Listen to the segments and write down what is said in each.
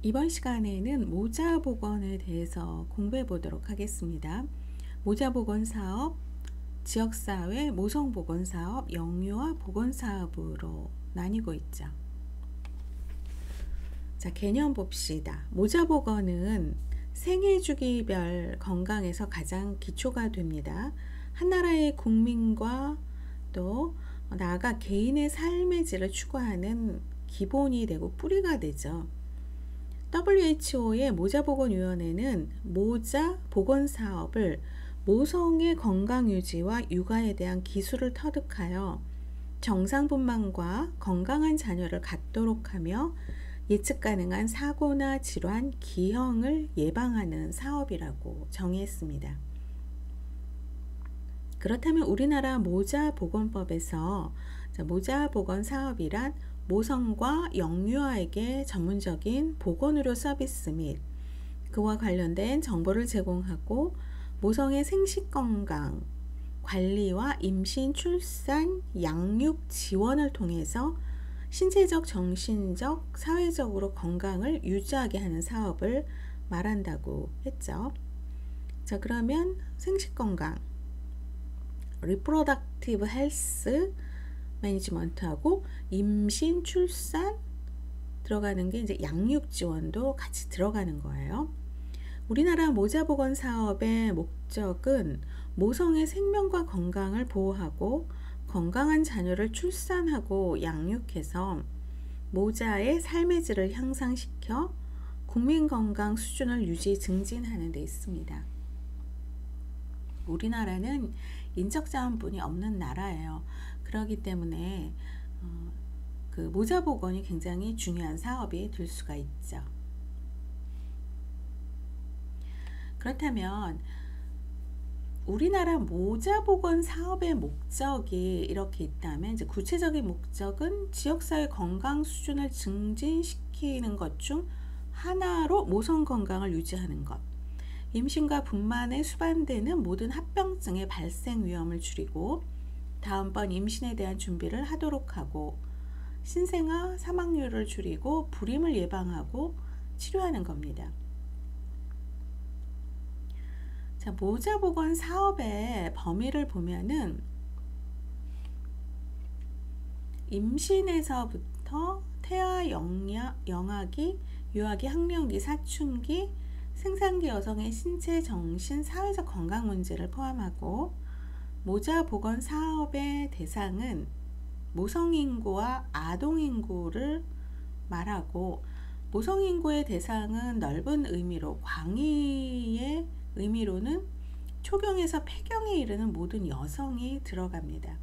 이번 시간에는 모자 복원에 대해서 공부해 보도록 하겠습니다. 모자 복원 사업, 지역사회 모성 복원 사업, 영유아 복원 사업으로 나뉘고 있죠. 자, 개념 봅시다. 모자 복원은 생애 주기별 건강에서 가장 기초가 됩니다. 한 나라의 국민과 또 나아가 개인의 삶의 질을 추구하는 기본이 되고 뿌리가 되죠. WHO의 모자보건위원회는 모자 보건 사업을 모성의 건강 유지와 육아에 대한 기술을 터득하여 정상분만과 건강한 자녀를 갖도록 하며 예측 가능한 사고나 질환, 기형을 예방하는 사업이라고 정의했습니다. 그렇다면 우리나라 모자보건법에서 모자보건 사업이란 모성과 영유아에게 전문적인 보건의료 서비스 및 그와 관련된 정보를 제공하고 모성의 생식건강 관리와 임신, 출산, 양육 지원을 통해서 신체적, 정신적, 사회적으로 건강을 유지하게 하는 사업을 말한다고 했죠. 자, 그러면 생식건강, Reproductive Health 매니지먼트하고 임신, 출산 들어가는 게 이제 양육 지원도 같이 들어가는 거예요. 우리나라 모자보건 사업의 목적은 모성의 생명과 건강을 보호하고 건강한 자녀를 출산하고 양육해서 모자의 삶의 질을 향상시켜 국민 건강 수준을 유지 증진하는 데 있습니다. 우리나라는 인적자원분이 없는 나라예요. 그렇기 때문에 그 모자 복원이 굉장히 중요한 사업이 될 수가 있죠. 그렇다면 우리나라 모자 복원 사업의 목적이 이렇게 있다면 이제 구체적인 목적은 지역사회 건강 수준을 증진시키는 것 중 하나로 모성 건강을 유지하는 것, 임신과 분만에 수반되는 모든 합병증의 발생 위험을 줄이고 다음번 임신에 대한 준비를 하도록 하고 신생아 사망률을 줄이고 불임을 예방하고 치료하는 겁니다. 자, 모자보건 사업의 범위를 보면은 임신에서부터 태아, 영아기, 유아기, 학령기, 사춘기, 생산기 여성의 신체, 정신, 사회적 건강 문제를 포함하고 모자보건 사업의 대상은 모성인구와 아동인구를 말하고 모성인구의 대상은 넓은 의미로 광의의 의미로는 초경에서 폐경에 이르는 모든 여성이 들어갑니다.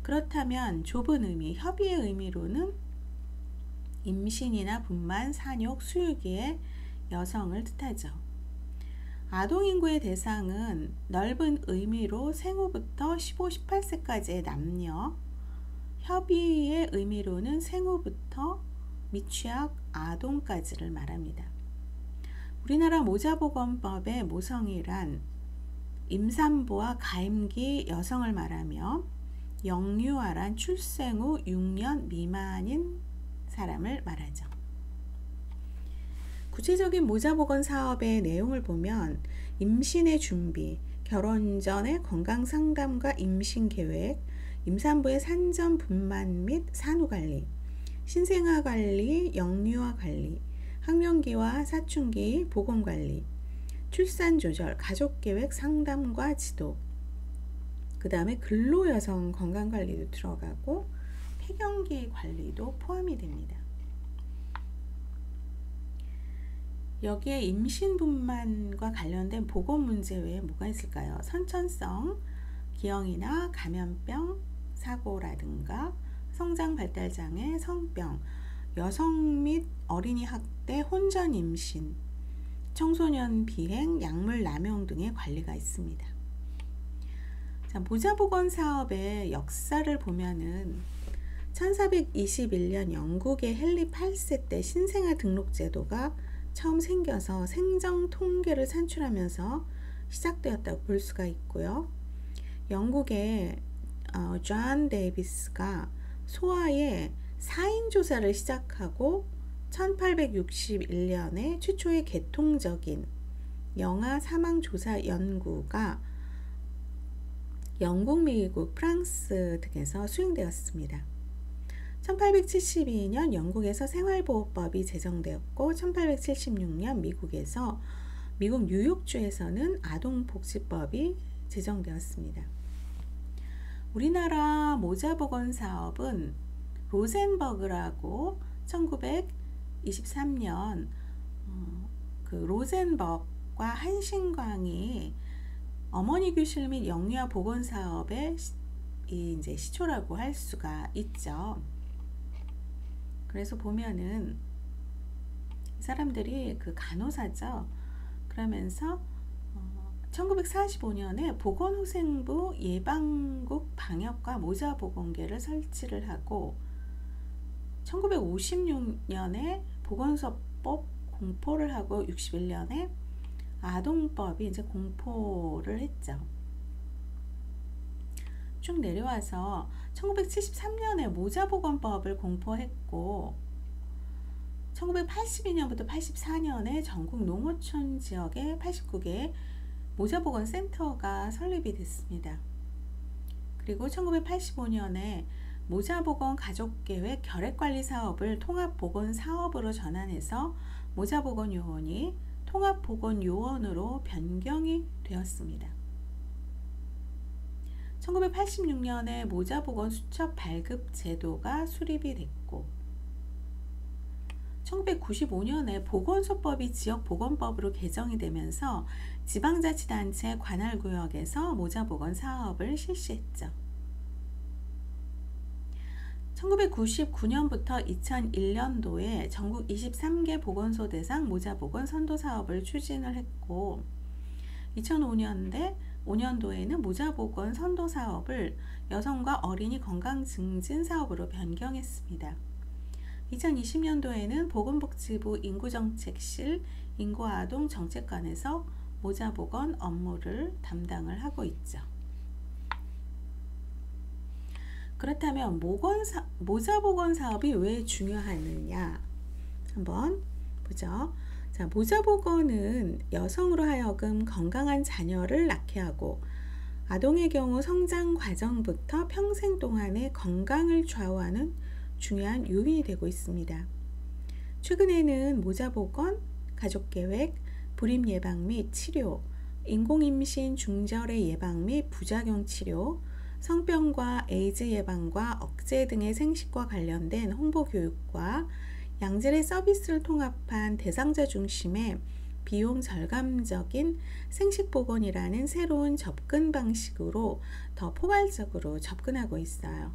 그렇다면 좁은 의미, 협의의 의미로는 임신이나 분만, 산욕, 수유기의 여성을 뜻하죠. 아동인구의 대상은 넓은 의미로 생후부터 15, 18세까지의 남녀, 협의의 의미로는 생후부터 미취학 아동까지를 말합니다. 우리나라 모자보건법의 모성이란 임산부와 가임기 여성을 말하며 영유아란 출생 후 6년 미만인 사람을 말하죠. 구체적인 모자보건 사업의 내용을 보면 임신의 준비, 결혼 전의 건강상담과 임신계획, 임산부의 산전 분만 및 산후관리, 신생아 관리, 영유아 관리, 학령기와 사춘기 보건관리, 출산 조절, 가족계획 상담과 지도, 그 다음에 근로여성 건강관리도 들어가고 폐경기 관리도 포함이 됩니다. 여기에 임신분만과 관련된 보건 문제 외에 뭐가 있을까요? 선천성 기형이나 감염병 사고라든가 성장 발달 장애, 성병, 여성 및 어린이 학대, 혼전 임신, 청소년 비행, 약물 남용 등의 관리가 있습니다. 자, 모자보건 사업의 역사를 보면은 1421년 영국의 헨리 8세 때 신생아 등록 제도가 처음 생겨서 생정 통계를 산출하면서 시작되었다고 볼 수가 있고요. 영국의 존 데이비스가 소아의 사인 조사를 시작하고 1861년에 최초의 개통적인 영아 사망 조사 연구가 영국, 미국, 프랑스 등에서 수행되었습니다. 1872년 영국에서 생활보호법이 제정되었고 1876년 미국 뉴욕주에서는 아동복지법이 제정되었습니다. 우리나라 모자보건 사업은 로젠버그라고 1923년 그 로젠버그와 한신광이 어머니 교실 및 영유아 보건 사업의 이제 시초라고 할 수가 있죠. 그래서 보면은 이 사람들이 그 간호사죠. 그러면서 1945년에 보건후생부 예방국 방역과 모자보건계를 설치를 하고 1956년에 보건소법 공포를 하고 61년에 아동법이 이제 공포를 했죠. 쭉 내려와서 1973년에 모자보건법을 공포했고 1982년부터 84년에 전국 농어촌 지역에 89개 모자보건센터가 설립이 됐습니다. 그리고 1985년에 모자보건 가족계획 결핵관리 사업을 통합보건사업으로 전환해서 모자보건요원이 통합보건요원으로 변경이 되었습니다. 1986년에 모자보건 수첩 발급 제도가 수립이 됐고 1995년에 보건소법이 지역보건법으로 개정이 되면서 지방자치단체 관할구역에서 모자보건 사업을 실시했죠. 1999년부터 2001년도에 전국 23개 보건소 대상 모자보건 선도 사업을 추진을 했고 2005년도에는 모자보건 선도 사업을 여성과 어린이 건강 증진 사업으로 변경했습니다. 2020년도에는 보건복지부 인구정책실 인구아동정책관에서 모자보건 업무를 담당을 하고 있죠. 그렇다면 모자보건 사업이 왜 중요하느냐 한번 보죠. 자, 모자보건은 여성으로 하여금 건강한 자녀를 낳게 하고 아동의 경우 성장 과정부터 평생 동안의 건강을 좌우하는 중요한 요인이 되고 있습니다. 최근에는 모자보건, 가족계획, 불임 예방 및 치료, 인공임신 중절의 예방 및 부작용 치료, 성병과 에이즈 예방과 억제 등의 생식과 관련된 홍보 교육과 양질의 서비스를 통합한 대상자 중심의 비용 절감적인 생식보건이라는 새로운 접근 방식으로 더 포괄적으로 접근하고 있어요.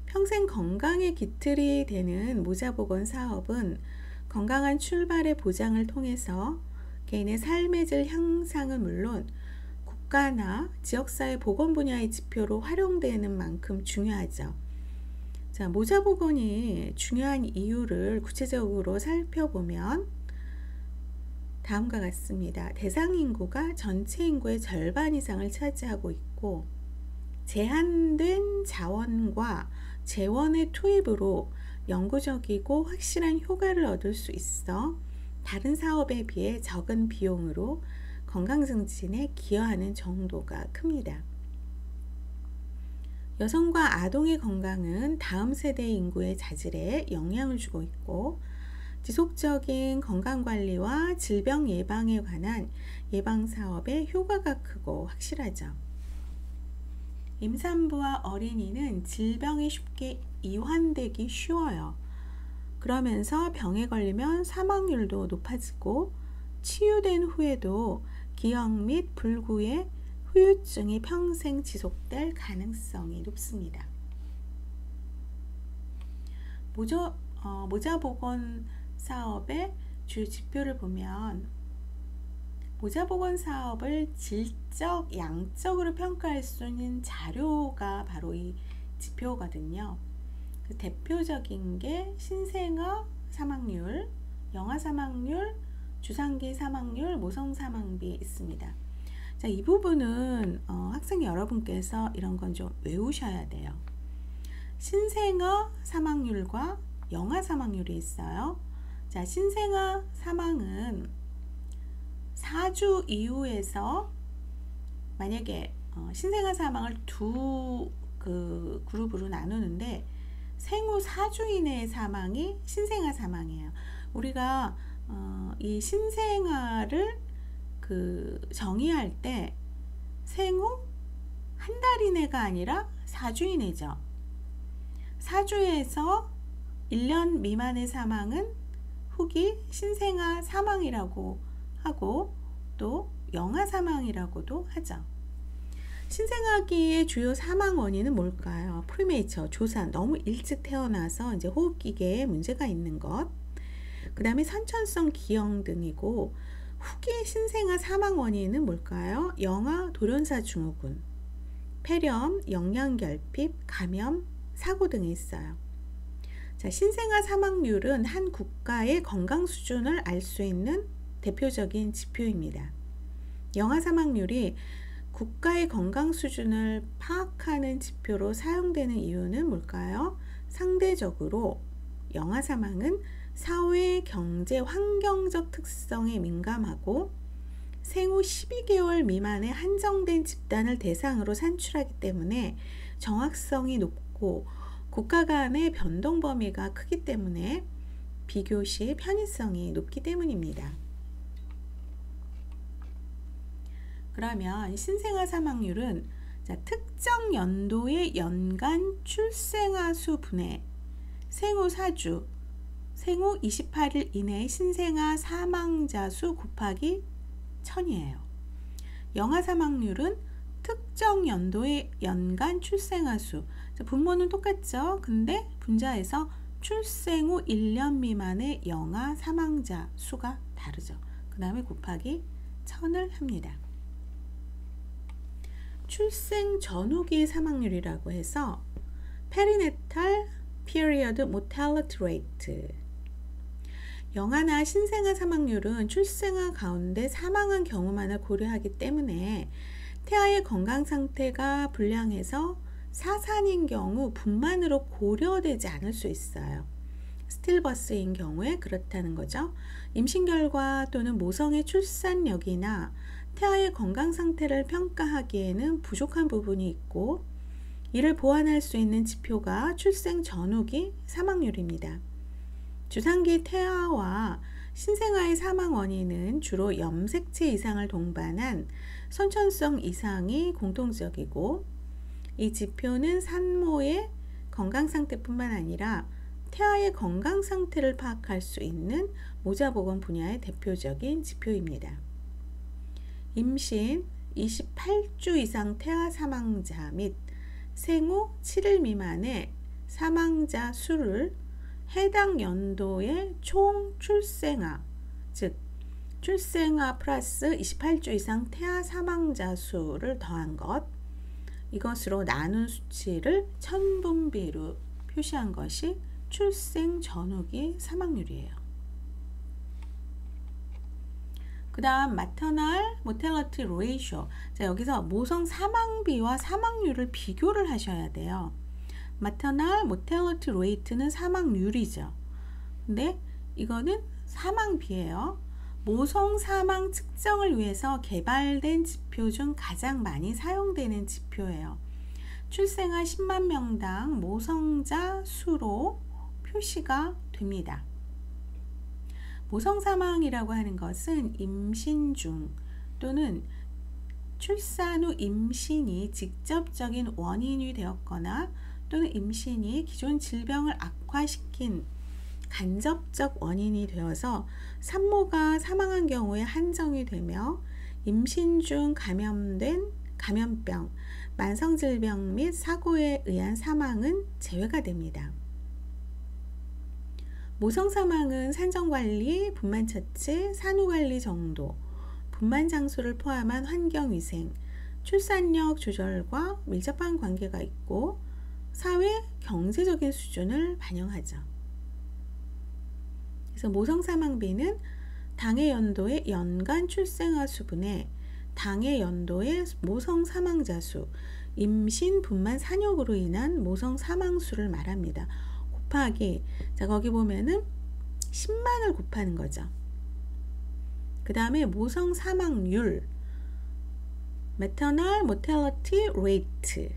평생 건강의 기틀이 되는 모자보건 사업은 건강한 출발의 보장을 통해서 개인의 삶의 질 향상은 물론 국가나 지역사회 보건 분야의 지표로 활용되는 만큼 중요하죠. 자, 모자보건이 중요한 이유를 구체적으로 살펴보면 다음과 같습니다. 대상 인구가 전체 인구의 절반 이상을 차지하고 있고 제한된 자원과 재원의 투입으로 영구적이고 확실한 효과를 얻을 수 있어 다른 사업에 비해 적은 비용으로 건강 증진에 기여하는 정도가 큽니다. 여성과 아동의 건강은 다음 세대의 인구의 자질에 영향을 주고 있고 지속적인 건강관리와 질병 예방에 관한 예방사업의 효과가 크고 확실하죠. 임산부와 어린이는 질병이 쉽게 이환되기 쉬워요. 그러면서 병에 걸리면 사망률도 높아지고 치유된 후에도 기형 및 불구의 후유증이 평생 지속될 가능성이 높습니다. 모자보건 사업의 주요 지표를 보면 모자보건 사업을 질적, 양적으로 평가할 수 있는 자료가 바로 이 지표거든요. 그 대표적인 게 신생아 사망률, 영아 사망률, 주상기 사망률, 모성 사망비 있습니다. 자, 이 부분은 학생 여러분께서 이런 건 좀 외우셔야 돼요. 신생아 사망률과 영아 사망률이 있어요. 자, 신생아 사망은 4주 이후에서 만약에 신생아 사망을 두 그룹으로 나누는데 생후 4주 이내의 사망이 신생아 사망이에요. 우리가 이 신생아를 정의할 때 생후 한 달 이내가 아니라 4주 이내죠. 4주에서 1년 미만의 사망은 후기 신생아 사망이라고 하고 또 영아 사망이라고도 하죠. 신생아기의 주요 사망 원인은 뭘까요? 프리메이처, 조산, 너무 일찍 태어나서 이제 호흡기계에 문제가 있는 것. 그 다음에 선천성 기형 등이고, 후기 신생아 사망 원인은 뭘까요? 영아, 돌연사 증후군, 폐렴, 영양결핍, 감염, 사고 등이 있어요. 자, 신생아 사망률은 한 국가의 건강 수준을 알 수 있는 대표적인 지표입니다. 영아 사망률이 국가의 건강 수준을 파악하는 지표로 사용되는 이유는 뭘까요? 상대적으로 영아 사망은 사회, 경제, 환경적 특성에 민감하고 생후 12개월 미만의 한정된 집단을 대상으로 산출하기 때문에 정확성이 높고 국가 간의 변동 범위가 크기 때문에 비교시 편의성이 높기 때문입니다. 그러면 신생아 사망률은 특정 연도의 연간 출생아 수 분의 생후 4주, 생후 28일 이내의 신생아 사망자 수 곱하기 1000이에요. 영아 사망률은 특정 연도의 연간 출생아 수, 분모는 똑같죠? 근데 분자에서 출생 후 1년 미만의 영아 사망자 수가 다르죠. 그 다음에 곱하기 1000을 합니다. 출생 전후기 사망률이라고 해서 Perinatal Period Mortality Rate, 영아나 신생아 사망률은 출생아 가운데 사망한 경우만을 고려하기 때문에 태아의 건강 상태가 불량해서 사산인 경우 분만으로 고려되지 않을 수 있어요. 스틸버스인 경우에 그렇다는 거죠. 임신 결과 또는 모성의 출산력이나 태아의 건강 상태를 평가하기에는 부족한 부분이 있고, 이를 보완할 수 있는 지표가 출생 전후기 사망률입니다. 주상기 태아와 신생아의 사망 원인은 주로 염색체 이상을 동반한 선천성 이상이 공통적이고, 이 지표는 산모의 건강 상태뿐만 아니라 태아의 건강 상태를 파악할 수 있는 모자보건 분야의 대표적인 지표입니다. 임신 28주 이상 태아 사망자 및 생후 7일 미만의 사망자 수를 해당 연도의 총 출생아, 즉 출생아 플러스 28주 이상 태아 사망자 수를 더한 것, 이것으로 나눈 수치를 천분비로 표시한 것이 출생 전후기 사망률이에요. 그 다음 maternal mortality ratio. 자, 여기서 모성 사망비와 사망률을 비교를 하셔야 돼요. maternal mortality rate는 사망률이죠. 근데 이거는 사망비예요. 모성 사망 측정을 위해서 개발된 지표 중 가장 많이 사용되는 지표예요. 출생아 10만 명당 모성자 수로 표시가 됩니다. 모성 사망이라고 하는 것은 임신 중 또는 출산 후 임신이 직접적인 원인이 되었거나 또는 임신이 기존 질병을 악화시킨 간접적 원인이 되어서 산모가 사망한 경우에 한정이 되며, 임신 중 감염된 감염병, 만성질병 및 사고에 의한 사망은 제외가 됩니다. 모성 사망은 산정관리, 분만처치, 산후관리 정도, 분만 장소를 포함한 환경위생, 출산력 조절과 밀접한 관계가 있고 사회, 경제적인 수준을 반영하죠. 그래서 모성 사망비는 당해 연도의 연간 출생아 수분에 당해 연도의 모성 사망자 수, 임신, 분만, 산욕으로 인한 모성 사망 수를 말합니다. 곱하기, 자 거기 보면은 10만을 곱하는 거죠. 그 다음에 모성 사망률, maternal mortality rate.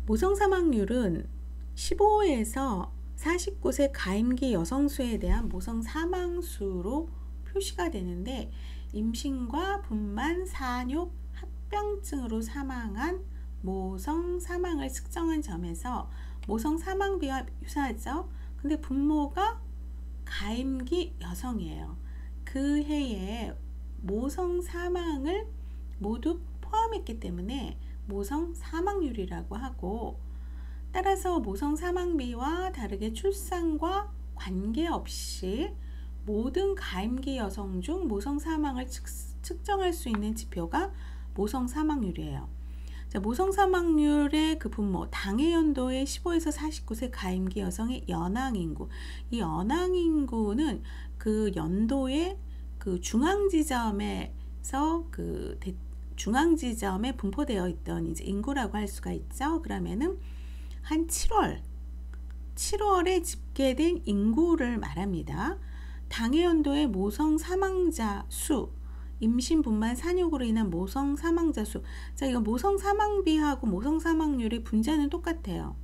모성 사망률은 15에서 49세 가임기 여성 수에 대한 모성 사망 수로 표시가 되는데, 임신과 분만, 산욕, 합병증으로 사망한 모성 사망을 측정한 점에서 모성 사망비와 유사하죠. 근데 분모가 가임기 여성이에요. 그 해에 모성 사망을 모두 포함했기 때문에 모성 사망률이라고 하고, 따라서 모성 사망비와 다르게 출산과 관계없이 모든 가임기 여성 중 모성 사망을 측정할 수 있는 지표가 모성 사망률이에요. 자, 모성 사망률의 그 분모, 당해 연도의 15에서 49세 가임기 여성의 연항 인구. 이 연항 인구는 그 연도의 그 중앙 지점에서 중앙지점에 분포되어 있던 이제 인구라고 할 수가 있죠. 그러면은 한 7월에 집계된 인구를 말합니다. 당해 연도의 모성 사망자 수, 임신, 분만, 산욕으로 인한 모성 사망자 수. 자, 이거 모성 사망비하고 모성 사망률의 분자는 똑같아요.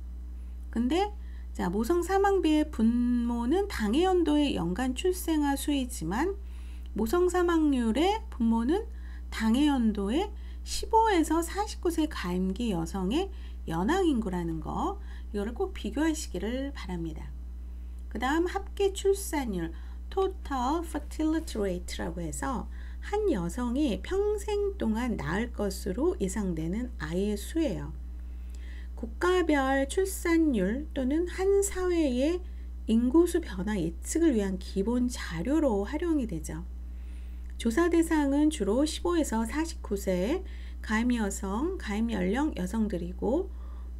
근데 자, 모성 사망비의 분모는 당해 연도의 연간 출생아 수이지만 모성 사망률의 분모는 당해 연도의 15에서 49세 가임기 여성의 연항 인구라는 거, 이거를 꼭 비교하시기를 바랍니다. 그 다음 합계 출산율, total fertility rate라고 해서 한 여성이 평생 동안 낳을 것으로 예상되는 아이의 수예요. 국가별 출산율 또는 한 사회의 인구수 변화 예측을 위한 기본 자료로 활용이 되죠. 조사 대상은 주로 15에서 49세 가임 여성, 가임 연령 여성들이고,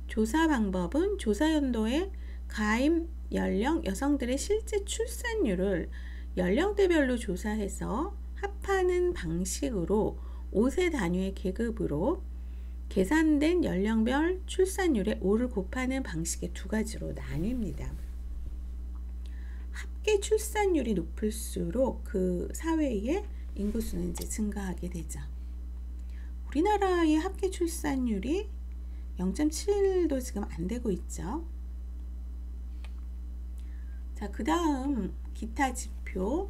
조사 방법은 조사 연도에 가임 연령 여성들의 실제 출산율을 연령대별로 조사해서 합하는 방식으로 5세 단위의 계급으로 계산된 연령별 출산율의 5를 곱하는 방식의 두 가지로 나뉩니다. 합계 출산율이 높을수록 그 사회의 인구수는 이제 증가하게 되죠. 우리나라의 합계 출산율이 0.7도 지금 안 되고 있죠. 자, 그 다음 기타 지표,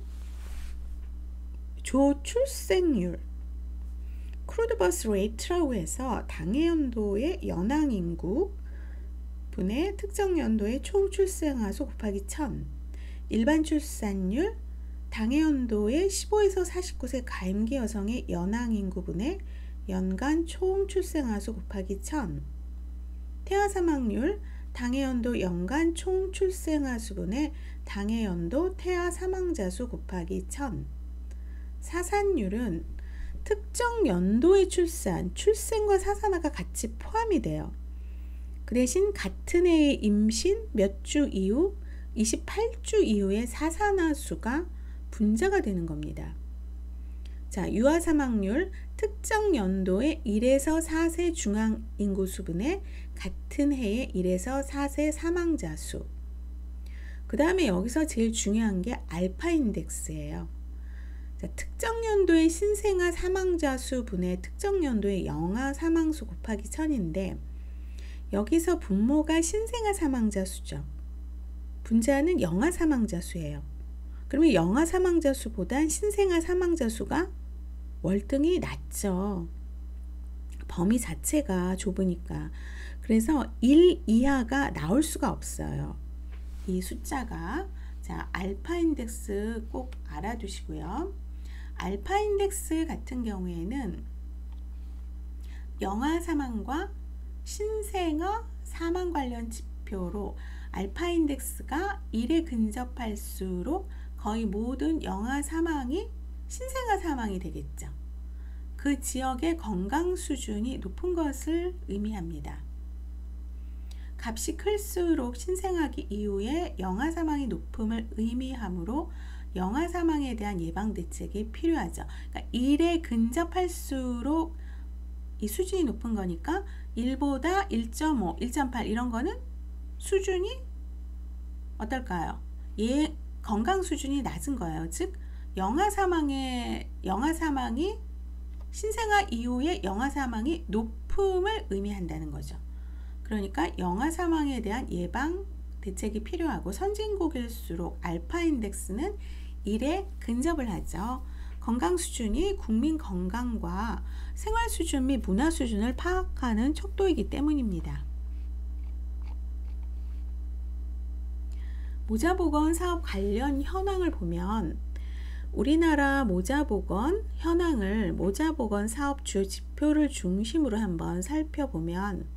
조출생률, 크루드 버스 레이트라고 해서 당해 연도의 연항 인구 분의 특정 연도의 총 출생아 수 곱하기 1000, 일반 출산율, 당해 연도의 15에서 49세 가임기 여성의 연항 인구 분의 연간 총 출생아 수 곱하기 1000, 태아 사망률, 당해 연도 연간 총 출생아 수분의 당해 연도 태아 사망자 수 곱하기 1000. 사산율은 특정 연도의 출생과 사산아가 같이 포함이 돼요. 그 대신 같은 해의 임신 몇 주 이후, 28주 이후의 사산아 수가 분자가 되는 겁니다. 자, 유아 사망률, 특정 연도의 1에서 4세 중앙 인구 수분의 같은 해의 1에서 4세 사망자 수. 그 다음에 여기서 제일 중요한 게 알파 인덱스예요. 자, 특정 연도의 신생아 사망자 수 분의 특정 연도의 영아 사망 수 곱하기 1000인데, 여기서 분모가 신생아 사망자 수죠. 분자는 영아 사망자 수예요. 그러면 영아 사망자 수보단 신생아 사망자 수가 월등히 낮죠. 범위 자체가 좁으니까. 그래서 1 이하가 나올 수가 없어요. 이 숫자가. 자, 알파 인덱스 꼭 알아두시고요. 알파 인덱스 같은 경우에는 영아 사망과 신생아 사망 관련 지표로 알파 인덱스가 1에 근접할수록 거의 모든 영아 사망이 신생아 사망이 되겠죠. 그 지역의 건강 수준이 높은 것을 의미합니다. 값이 클수록 신생아기 이후에 영아 사망이 높음을 의미하므로 영아 사망에 대한 예방 대책이 필요하죠. 그러니까 1에 근접할수록 이 수준이 높은 거니까 1보다 1.5, 1.8 이런 거는 수준이 어떨까요? 건강 수준이 낮은 거예요. 즉 영아 사망이 신생아 이후의 영아 사망이 높음을 의미한다는 거죠. 그러니까 영아 사망에 대한 예방 대책이 필요하고 선진국일수록 알파 인덱스는 1에 근접을 하죠. 건강 수준이 국민 건강과 생활 수준 및 문화 수준을 파악하는 척도이기 때문입니다. 모자보건 사업 관련 현황을 보면 우리나라 모자보건 현황을 모자보건 사업 주요 지표를 중심으로 한번 살펴보면,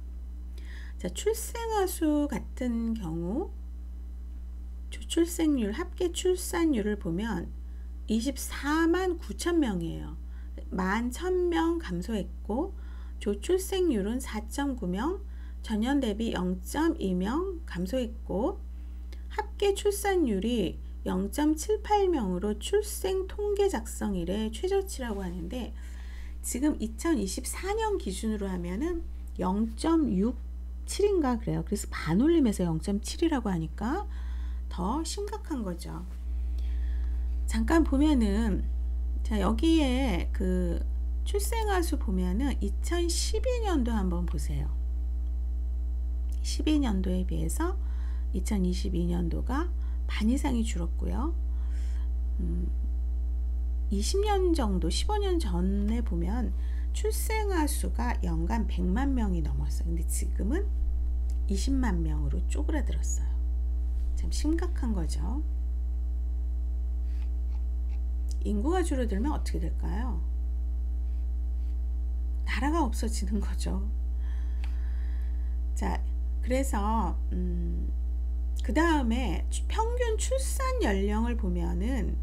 자, 출생아 수 같은 경우 조출생률, 합계 출산율을 보면 24만 9천 명이에요. 11,000명 감소했고, 조출생률은 4.9명, 전년 대비 0.2명 감소했고, 합계 출산율이 0.78명으로 출생 통계 작성 이래 최저치라고 하는데, 지금 2024년 기준으로 하면은 0.67인가 그래요. 그래서 반올림해서 0.7이라고 하니까 더 심각한 거죠. 잠깐 보면은, 자, 여기에 그 출생아 수 보면은 2012년도 한번 보세요. 12년도에 비해서 2022년도가 반 이상이 줄었고요. 20년 정도, 15년 전에 보면 출생아 수가 연간 100만 명이 넘었어요. 근데 지금은 20만 명으로 쪼그라들었어요. 참 심각한 거죠. 인구가 줄어들면 어떻게 될까요? 나라가 없어지는 거죠. 자, 그래서 그 다음에 평균 출산 연령을 보면은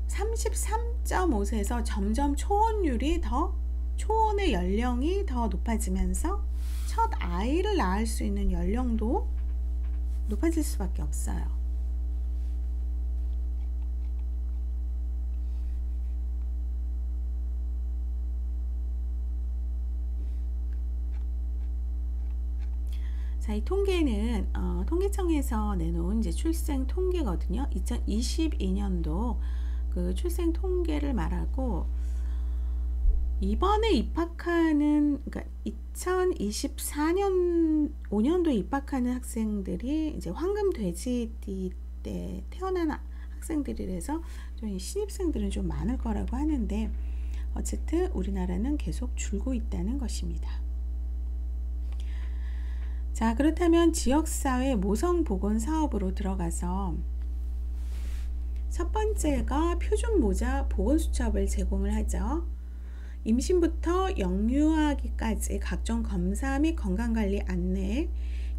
33.5세에서 점점 초혼의 연령이 더 높아지면서 첫 아이를 낳을 수 있는 연령도 높아질 수밖에 없어요. 자, 이 통계는 통계청에서 내놓은 이제 출생 통계거든요. 2022년도 그 출생 통계를 말하고, 이번에 입학하는, 그러니까 2024년 5년도에 입학하는 학생들이 이제 황금 돼지띠 때 태어난 학생들이라서 좀 신입생들은 좀 많을 거라고 하는데, 어쨌든 우리나라는 계속 줄고 있다는 것입니다. 자, 그렇다면 지역사회 모성보건 사업으로 들어가서 첫 번째가 표준 모자 보건 수첩을 제공을 하죠. 임신부터 영유아기까지 각종 검사 및 건강관리 안내,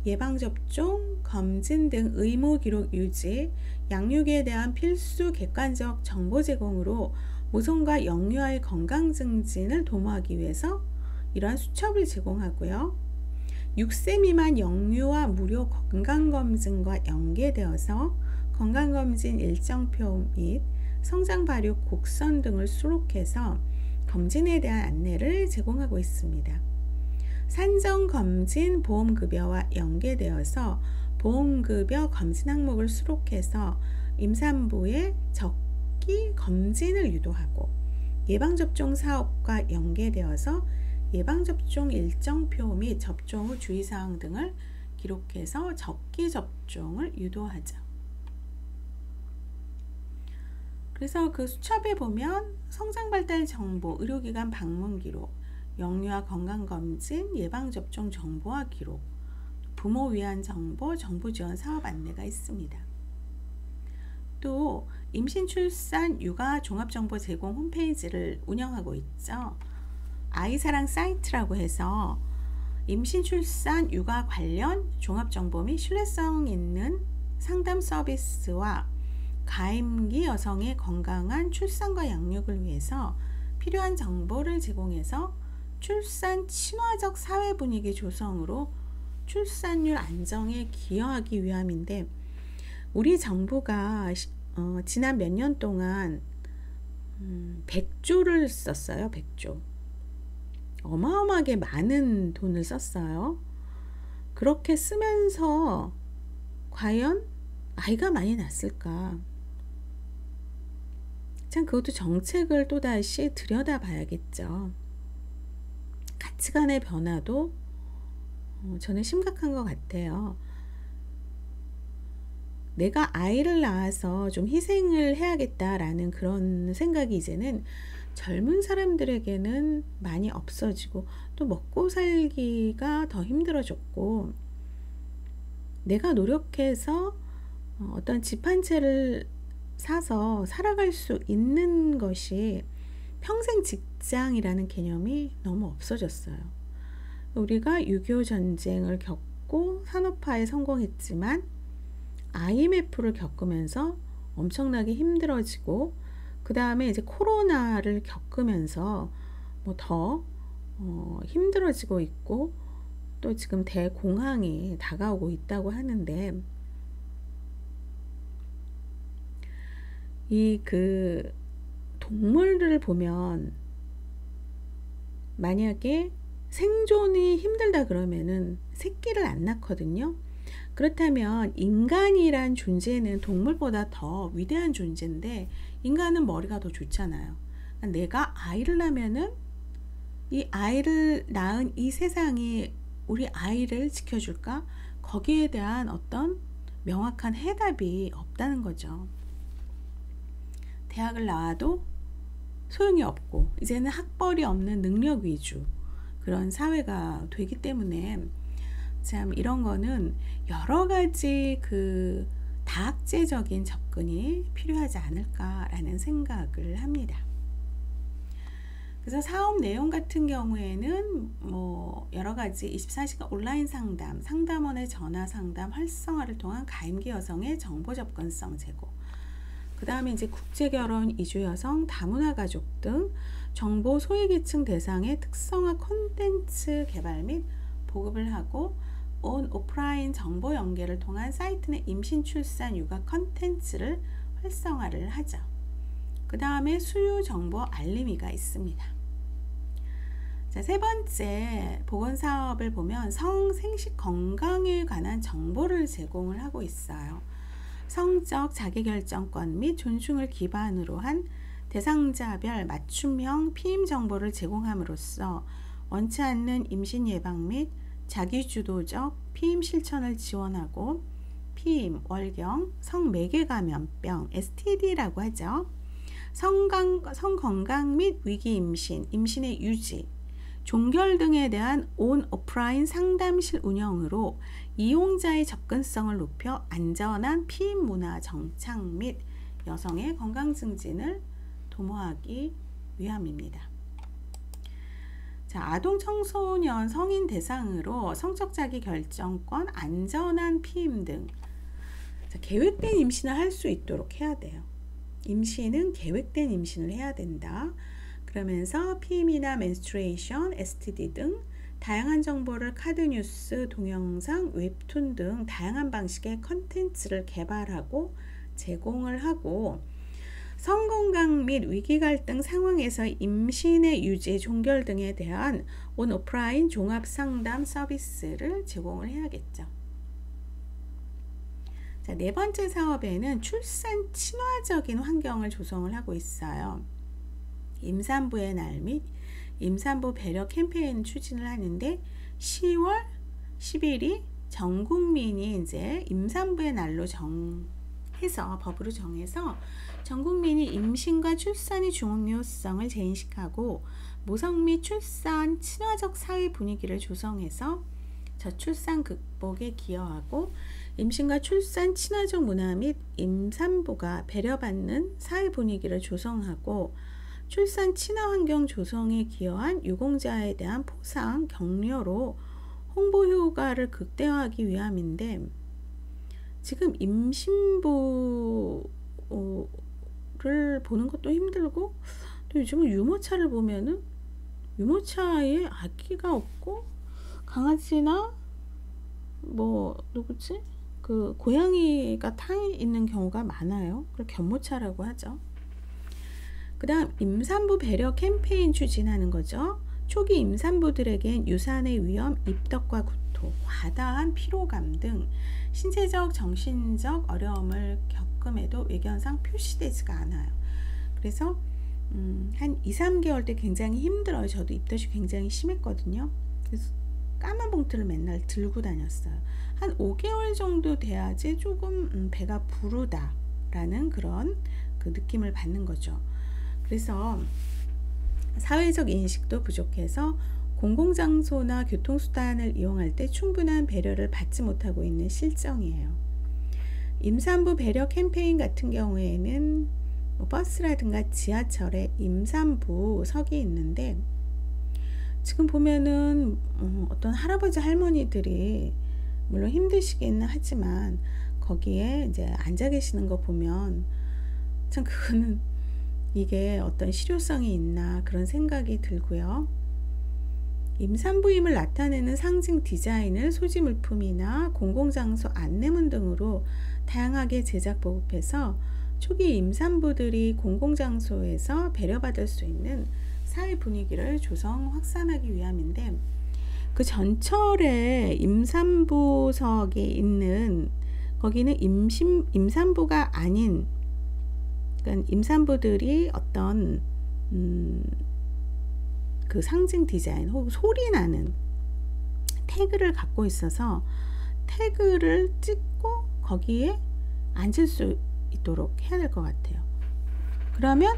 예방접종, 검진 등 의무 기록 유지, 양육에 대한 필수 객관적 정보 제공으로 모성과 영유아의 건강 증진을 도모하기 위해서 이러한 수첩을 제공하고요. 6세 미만 영유아 무료 건강검진과 연계되어서 건강검진 일정표 및 성장 발육 곡선 등을 수록해서 검진에 대한 안내를 제공하고 있습니다. 산정검진 보험급여와 연계되어서 보험급여 검진 항목을 수록해서 임산부의 적기 검진을 유도하고, 예방접종 사업과 연계되어서 예방접종 일정표 및 접종 후 주의사항 등을 기록해서 적기 접종을 유도하죠. 그래서 그 수첩에 보면 성장발달 정보, 의료기관 방문 기록, 영유아 건강검진, 예방접종 정보와 기록, 부모 위안 정보, 정부 지원 사업 안내가 있습니다. 또 임신, 출산, 육아 종합정보 제공 홈페이지를 운영하고 있죠. 아이사랑 사이트라고 해서 임신, 출산, 육아 관련 종합정보 및 신뢰성 있는 상담 서비스와 가임기 여성의 건강한 출산과 양육을 위해서 필요한 정보를 제공해서 출산 친화적 사회 분위기 조성으로 출산율 안정에 기여하기 위함인데, 우리 정부가 지난 몇 년 동안 100조를 썼어요. 100조. 어마어마하게 많은 돈을 썼어요. 그렇게 쓰면서 과연 아이가 많이 낳았을까? 참 그것도 정책을 또다시 들여다봐야겠죠. 가치관의 변화도 저는 심각한 것 같아요. 내가 아이를 낳아서 좀 희생을 해야겠다라는 그런 생각이 이제는 젊은 사람들에게는 많이 없어지고, 또 먹고 살기가 더 힘들어졌고, 내가 노력해서 어떤 집 한 채를 사서 살아갈 수 있는 것이 평생 직장이라는 개념이 너무 없어졌어요. 우리가 6.25 전쟁을 겪고 산업화에 성공했지만 IMF를 겪으면서 엄청나게 힘들어지고, 그 다음에 이제 코로나를 겪으면서 뭐 더 힘들어지고 있고, 또 지금 대공황이 다가오고 있다고 하는데, 이 동물들을 보면 만약에 생존이 힘들다 그러면은 새끼를 안 낳거든요. 그렇다면 인간이란 존재는 동물보다 더 위대한 존재인데, 인간은 머리가 더 좋잖아요. 내가 아이를 낳으면은 이 아이를 낳은 이 세상이 우리 아이를 지켜줄까? 거기에 대한 어떤 명확한 해답이 없다는 거죠. 대학을 나와도 소용이 없고, 이제는 학벌이 없는 능력 위주 그런 사회가 되기 때문에, 참 이런 거는 여러 가지 다학제적인 접근이 필요하지 않을까라는 생각을 합니다. 그래서 사업 내용 같은 경우에는 뭐 여러 가지 24시간 온라인 상담, 상담원의 전화 상담 활성화를 통한 가임기 여성의 정보 접근성 제고, 그 다음에 이제 국제결혼, 이주여성, 다문화 가족 등 정보 소외계층 대상의 특성화 콘텐츠 개발 및 보급을 하고, 온 오프라인 정보 연계를 통한 사이트 내 임신, 출산, 육아 콘텐츠를 활성화를 하죠. 그 다음에 수요 정보 알림이가 있습니다. 자, 세 번째 보건사업을 보면 성생식 건강에 관한 정보를 제공을 하고 있어요. 성적 자기결정권 및 존중을 기반으로 한 대상자별 맞춤형 피임 정보를 제공함으로써 원치 않는 임신 예방 및 자기주도적 피임 실천을 지원하고, 피임, 월경, 성매개 감염병, STD라고 하죠. 성건강 및 위기 임신, 임신의 유지, 종결 등에 대한 온 오프라인 상담실 운영으로 이용자의 접근성을 높여 안전한 피임 문화 정착 및 여성의 건강 증진을 도모하기 위함입니다. 자, 아동, 청소년, 성인 대상으로 성적 자기 결정권, 안전한 피임 등, 자, 계획된 임신을 할 수 있도록 해야 돼요. 임신은 계획된 임신을 해야 된다. 그러면서 피임이나 menstruation, STD 등 다양한 정보를 카드 뉴스, 동영상, 웹툰 등 다양한 방식의 컨텐츠를 개발하고 제공을 하고, 성건강 및 위기 갈등 상황에서 임신의 유지, 종결 등에 대한 온 오프라인 종합 상담 서비스를 제공을 해야겠죠. 자, 네 번째 사업에는 출산 친화적인 환경을 조성을 하고 있어요. 임산부의 날 및 임산부 배려 캠페인 추진을 하는데, 10월 10일이 전 국민이 이제 임산부의 날로 법으로 정해서 전 국민이 임신과 출산의 중요성을 재인식하고, 모성 및 출산 친화적 사회 분위기를 조성해서 저출산 극복에 기여하고, 임신과 출산 친화적 문화 및 임산부가 배려받는 사회 분위기를 조성하고, 출산 친화 환경 조성에 기여한 유공자에 대한 포상, 격려로 홍보 효과를 극대화하기 위함인데, 지금 임신부를 보는 것도 힘들고, 또 요즘은 유모차를 보면은 유모차에 아기가 없고 강아지나 뭐 누구지? 고양이가 타 있는 경우가 많아요. 그걸 견모차라고 하죠. 그 다음 임산부 배려 캠페인 추진하는 거죠. 초기 임산부들에겐 유산의 위험, 입덧과 공포, 과다한 피로감 등 신체적, 정신적 어려움을 겪음에도 외견상 표시되지가 않아요. 그래서 한 2, 3개월 때 굉장히 힘들어요. 저도 입덧이 굉장히 심했거든요. 그래서 까만 봉투를 맨날 들고 다녔어요. 한 5개월 정도 돼야지 조금 배가 부르다라는 그런 그 느낌을 받는 거죠. 그래서 사회적 인식도 부족해서 공공장소나 교통수단을 이용할 때 충분한 배려를 받지 못하고 있는 실정이에요. 임산부 배려 캠페인 같은 경우에는 버스라든가 지하철에 임산부석이 있는데, 지금 보면은 어떤 할아버지 할머니들이 물론 힘드시기는 하지만 거기에 이제 앉아 계시는 거 보면 참 그거는 이게 어떤 실효성이 있나 그런 생각이 들고요. 임산부임을 나타내는 상징 디자인을 소지 물품이나 공공장소 안내문 등으로 다양하게 제작 보급해서 초기 임산부들이 공공장소에서 배려받을 수 있는 사회 분위기를 조성 확산하기 위함인데, 그 전철에 임산부석이 있는 거기는 임산부가 아닌, 그러니까 임산부들이 어떤 그 상징 디자인 혹은 소리 나는 태그를 갖고 있어서 태그를 찍고 거기에 앉을 수 있도록 해야 될 것 같아요. 그러면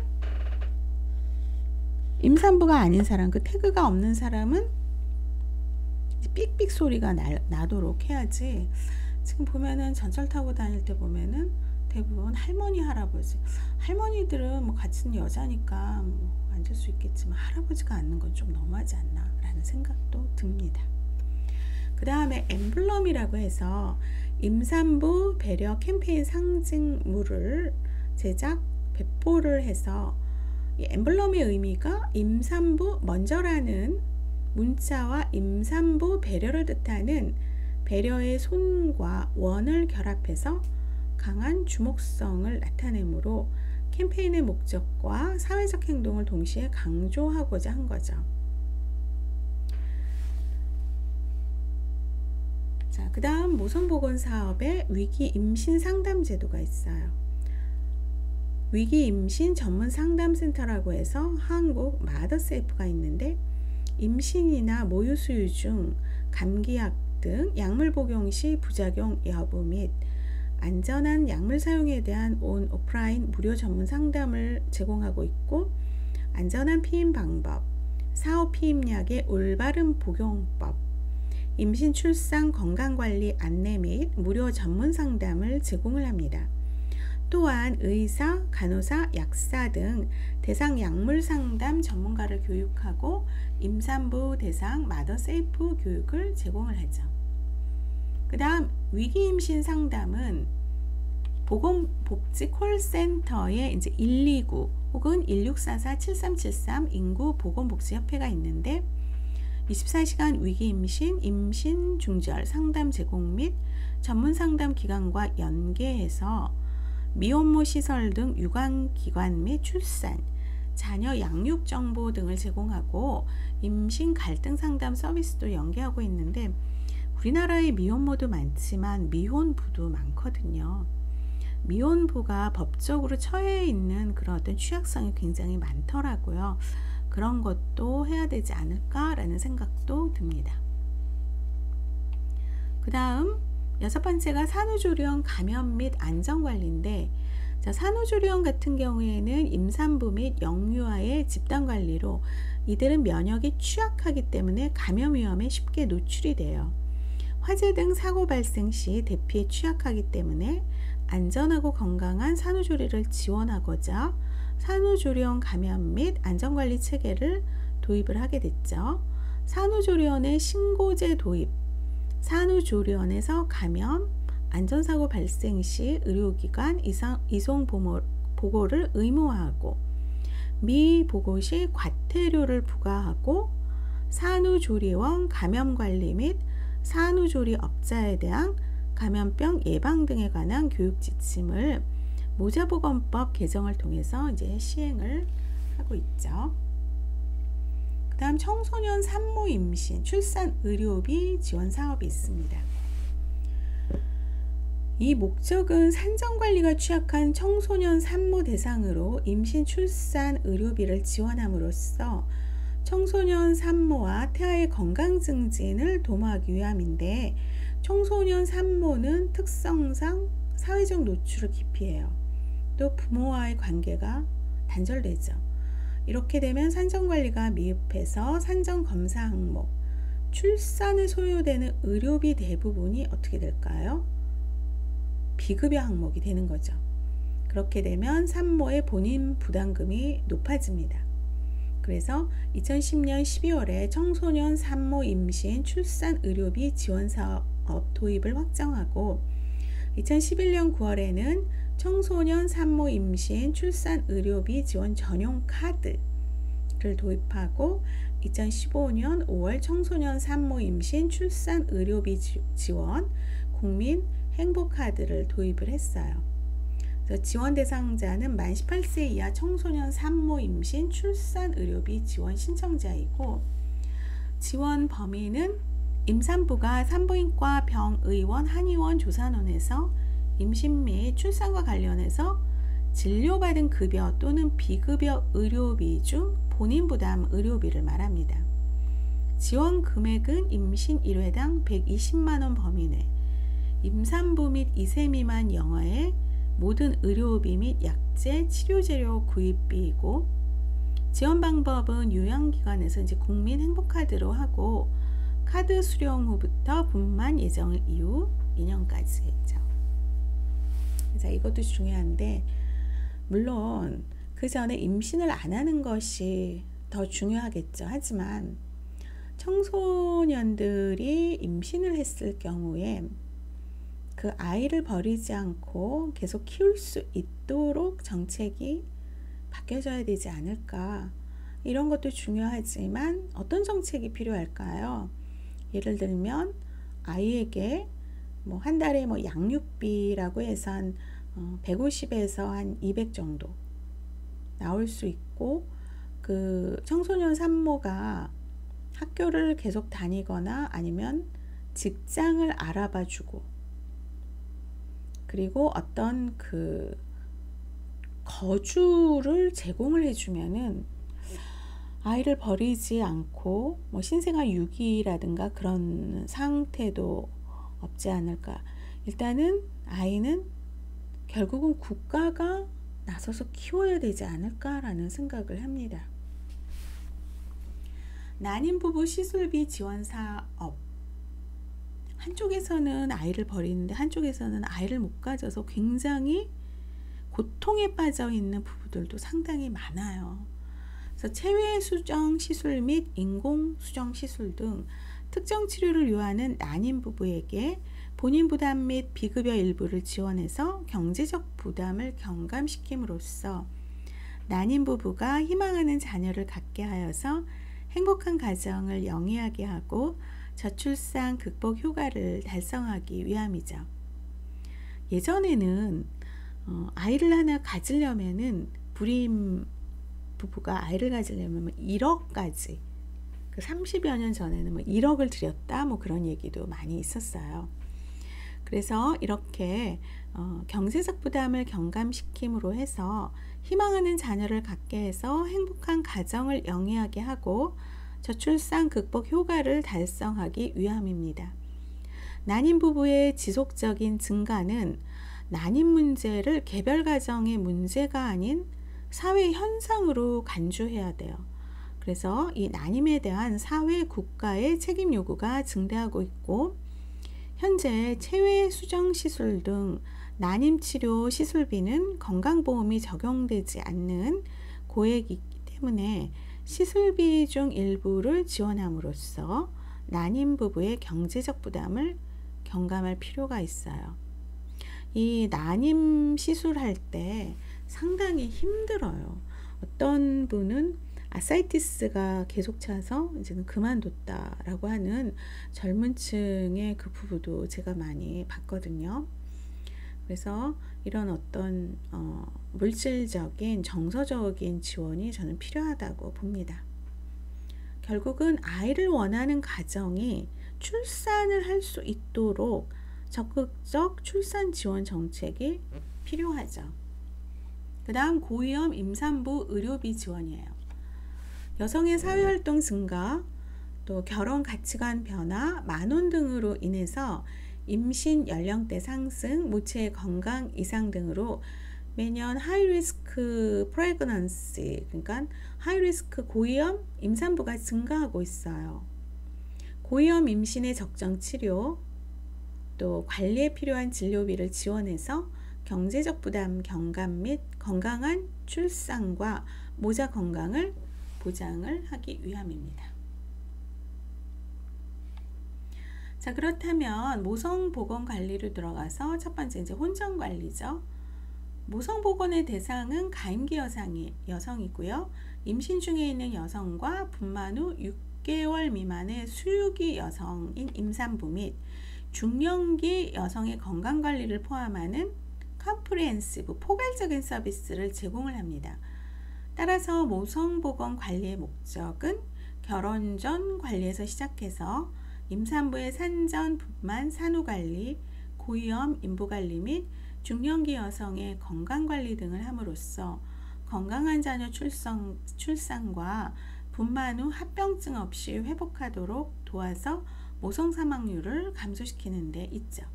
임산부가 아닌 사람, 그 태그가 없는 사람은 삑삑 소리가 나도록 해야지. 지금 보면은 전철 타고 다닐 때 보면은 대부분 할머니, 할아버지, 할머니들은 뭐 같은 여자니까 뭐 앉을 수 있겠지만 할아버지가 앉는 건 좀 너무하지 않나 라는 생각도 듭니다. 그 다음에 엠블럼이라고 해서 임산부 배려 캠페인 상징물을 제작 배포를 해서, 이 엠블럼의 의미가 임산부 먼저라는 문자와 임산부 배려를 뜻하는 배려의 손과 원을 결합해서 강한 주목성을 나타내므로 캠페인의 목적과 사회적 행동을 동시에 강조하고자 한 거죠. 자, 그 다음 모성보건사업에 위기 임신 상담 제도가 있어요. 위기 임신 전문 상담센터라고 해서 한국 마더세이프가 있는데, 임신이나 모유 수유 중 감기약 등 약물 복용 시 부작용 여부 및 안전한 약물 사용에 대한 온 오프라인 무료 전문 상담을 제공하고 있고, 안전한 피임 방법, 사후 피임약의 올바른 복용법, 임신 출산 건강관리 안내 및 무료 전문 상담을 제공을 합니다. 또한 의사, 간호사, 약사 등 대상 약물 상담 전문가를 교육하고 임산부 대상 마더세이프 교육을 제공을 하죠. 그 다음 위기 임신 상담은 보건복지 콜센터에 이제 129 혹은 1644-7373 인구 보건복지협회가 있는데, 24시간 위기 임신, 임신 중절 상담 제공 및 전문 상담 기관과 연계해서 미혼모 시설 등 유관기관 및 출산, 자녀 양육 정보 등을 제공하고 임신 갈등 상담 서비스도 연계하고 있는데, 우리나라에 미혼모도 많지만 미혼부도 많거든요. 미혼부가 법적으로 처해 있는 그런 어떤 취약성이 굉장히 많더라고요. 그런 것도 해야 되지 않을까라는 생각도 듭니다. 그 다음 6번째가 산후조리원 감염 및 안전관리인데, 자, 산후조리원 같은 경우에는 임산부 및 영유아의 집단관리로 이들은 면역이 취약하기 때문에 감염 위험에 쉽게 노출이 돼요. 화재 등 사고 발생 시 대피에 취약하기 때문에 안전하고 건강한 산후조리를 지원하고자 산후조리원 감염 및 안전관리 체계를 도입을 하게 됐죠. 산후조리원의 신고제 도입, 산후조리원에서 감염, 안전사고 발생 시 의료기관 이송 보고를 의무화하고, 미보고 시 과태료를 부과하고, 산후조리원 감염관리 및 산후조리업자에 대한 감염병 예방 등에 관한 교육 지침을 모자보건법 개정을 통해서 이제 시행을 하고 있죠. 그 다음 청소년 산모 임신 출산 의료비 지원 사업이 있습니다. 이 목적은 산정관리가 취약한 청소년 산모 대상으로 임신 출산 의료비를 지원함으로써 청소년 산모와 태아의 건강 증진을 도모하기 위함인데, 청소년 산모는 특성상 사회적 노출을 기피해요. 또 부모와의 관계가 단절되죠. 이렇게 되면 산정관리가 미흡해서 산정검사 항목, 출산에 소요되는 의료비 대부분이 어떻게 될까요? 비급여 항목이 되는 거죠. 그렇게 되면 산모의 본인 부담금이 높아집니다. 그래서 2010년 12월에 청소년 산모 임신 출산 의료비 지원 사업 도입을 확정하고, 2011년 9월에는 청소년 산모 임신 출산 의료비 지원 전용 카드를 도입하고, 2015년 5월 청소년 산모 임신 출산 의료비 지원 국민 행복카드를 도입을 했어요. 그래서 지원 대상자는 만 18세 이하 청소년 산모 임신 출산 의료비 지원 신청자이고, 지원 범위는 임산부가 산부인과, 병의원, 한의원, 조산원에서 임신 및 출산과 관련해서 진료받은 급여 또는 비급여 의료비 중 본인 부담 의료비를 말합니다. 지원 금액은 임신 1회당 120만원 범위 내 임산부 및 2세 미만 영아의 모든 의료비 및 약제, 치료재료 구입비이고, 지원 방법은 요양기관에서 이제 국민 행복카드로 하고, 카드 수령 후부터 분만 예정 이후 2년까지죠. 자, 이것도 중요한데, 물론 그 전에 임신을 안 하는 것이 더 중요하겠죠. 하지만 청소년들이 임신을 했을 경우에 그 아이를 버리지 않고 계속 키울 수 있도록 정책이 바뀌어져야 되지 않을까. 이런 것도 중요하지만 어떤 정책이 필요할까요? 예를 들면 아이에게 뭐 한 달에 뭐 양육비라고 해서 한 150에서 한 200 정도 나올 수 있고, 그 청소년 산모가 학교를 계속 다니거나 아니면 직장을 알아봐 주고, 그리고 어떤 그 거주를 제공을 해주면은 아이를 버리지 않고 뭐 신생아 유기라든가 그런 상태도 없지 않을까. 일단은 아이는 결국은 국가가 나서서 키워야 되지 않을까라는 생각을 합니다. 난임 부부 시술비 지원 사업. 한쪽에서는 아이를 버리는데 한쪽에서는 아이를 못 가져서 굉장히 고통에 빠져 있는 부부들도 상당히 많아요. 그래서 체외 수정 시술 및 인공 수정 시술 등 특정 치료를 요하는 난임 부부에게 본인 부담 및 비급여 일부를 지원해서 경제적 부담을 경감시킴으로써 난임 부부가 희망하는 자녀를 갖게 하여서 행복한 가정을 영위하게 하고 저출산 극복 효과를 달성하기 위함이죠. 예전에는 아이를 하나 가지려면은 불임 부부가 아이를 가지려면 1억까지, 그 30여 년 전에는 뭐 1억을 들였다 뭐 그런 얘기도 많이 있었어요. 그래서 이렇게 경제적 부담을 경감시킴으로 해서 희망하는 자녀를 갖게 해서 행복한 가정을 영위하게 하고 저출산 극복 효과를 달성하기 위함입니다. 난임 부부의 지속적인 증가는 난임 문제를 개별 가정의 문제가 아닌 사회 현상으로 간주해야 돼요. 그래서 이 난임에 대한 사회 국가의 책임 요구가 증대하고 있고, 현재 체외 수정 시술 등 난임 치료 시술비는 건강보험이 적용되지 않는 고액이기 때문에 시술비 중 일부를 지원함으로써 난임 부부의 경제적 부담을 경감할 필요가 있어요. 이 난임 시술할 때 상당히 힘들어요. 어떤 분은 아사이티스가 계속 차서 이제는 그만뒀다라고 하는 젊은 층의 그 부부도 제가 많이 봤거든요. 그래서 이런 어떤 물질적인 정서적인 지원이 저는 필요하다고 봅니다. 결국은 아이를 원하는 가정이 출산을 할 수 있도록 적극적 출산 지원 정책이 필요하죠. 그 다음 고위험 임산부 의료비 지원이에요. 여성의 사회활동 증가, 또 결혼 가치관 변화, 만원 등으로 인해서 임신 연령대 상승, 모체의 건강 이상 등으로 매년 하이리스크 프레그넌시, 그러니까 하이리스크 고위험 임산부가 증가하고 있어요. 고위험 임신의 적정 치료, 또 관리에 필요한 진료비를 지원해서 경제적 부담 경감 및 건강한 출산과 모자 건강을 보장을 하기 위함입니다. 자, 그렇다면 모성보건관리로 들어가서 첫 번째 이제 혼전관리죠. 모성보건의 대상은 가임기 여성이고요. 임신 중에 있는 여성과 분만 후 6개월 미만의 수유기 여성인 임산부 및 중년기 여성의 건강관리를 포함하는 컴프리헨시브 포괄적인 서비스를 제공을 합니다. 따라서 모성보건관리의 목적은 결혼 전 관리에서 시작해서 임산부의 산전, 분만, 산후관리, 고위험 인부관리 및 중년기 여성의 건강관리 등을 함으로써 건강한 자녀 출산과 분만 후 합병증 없이 회복하도록 도와서 모성 사망률을 감소시키는 데 있죠.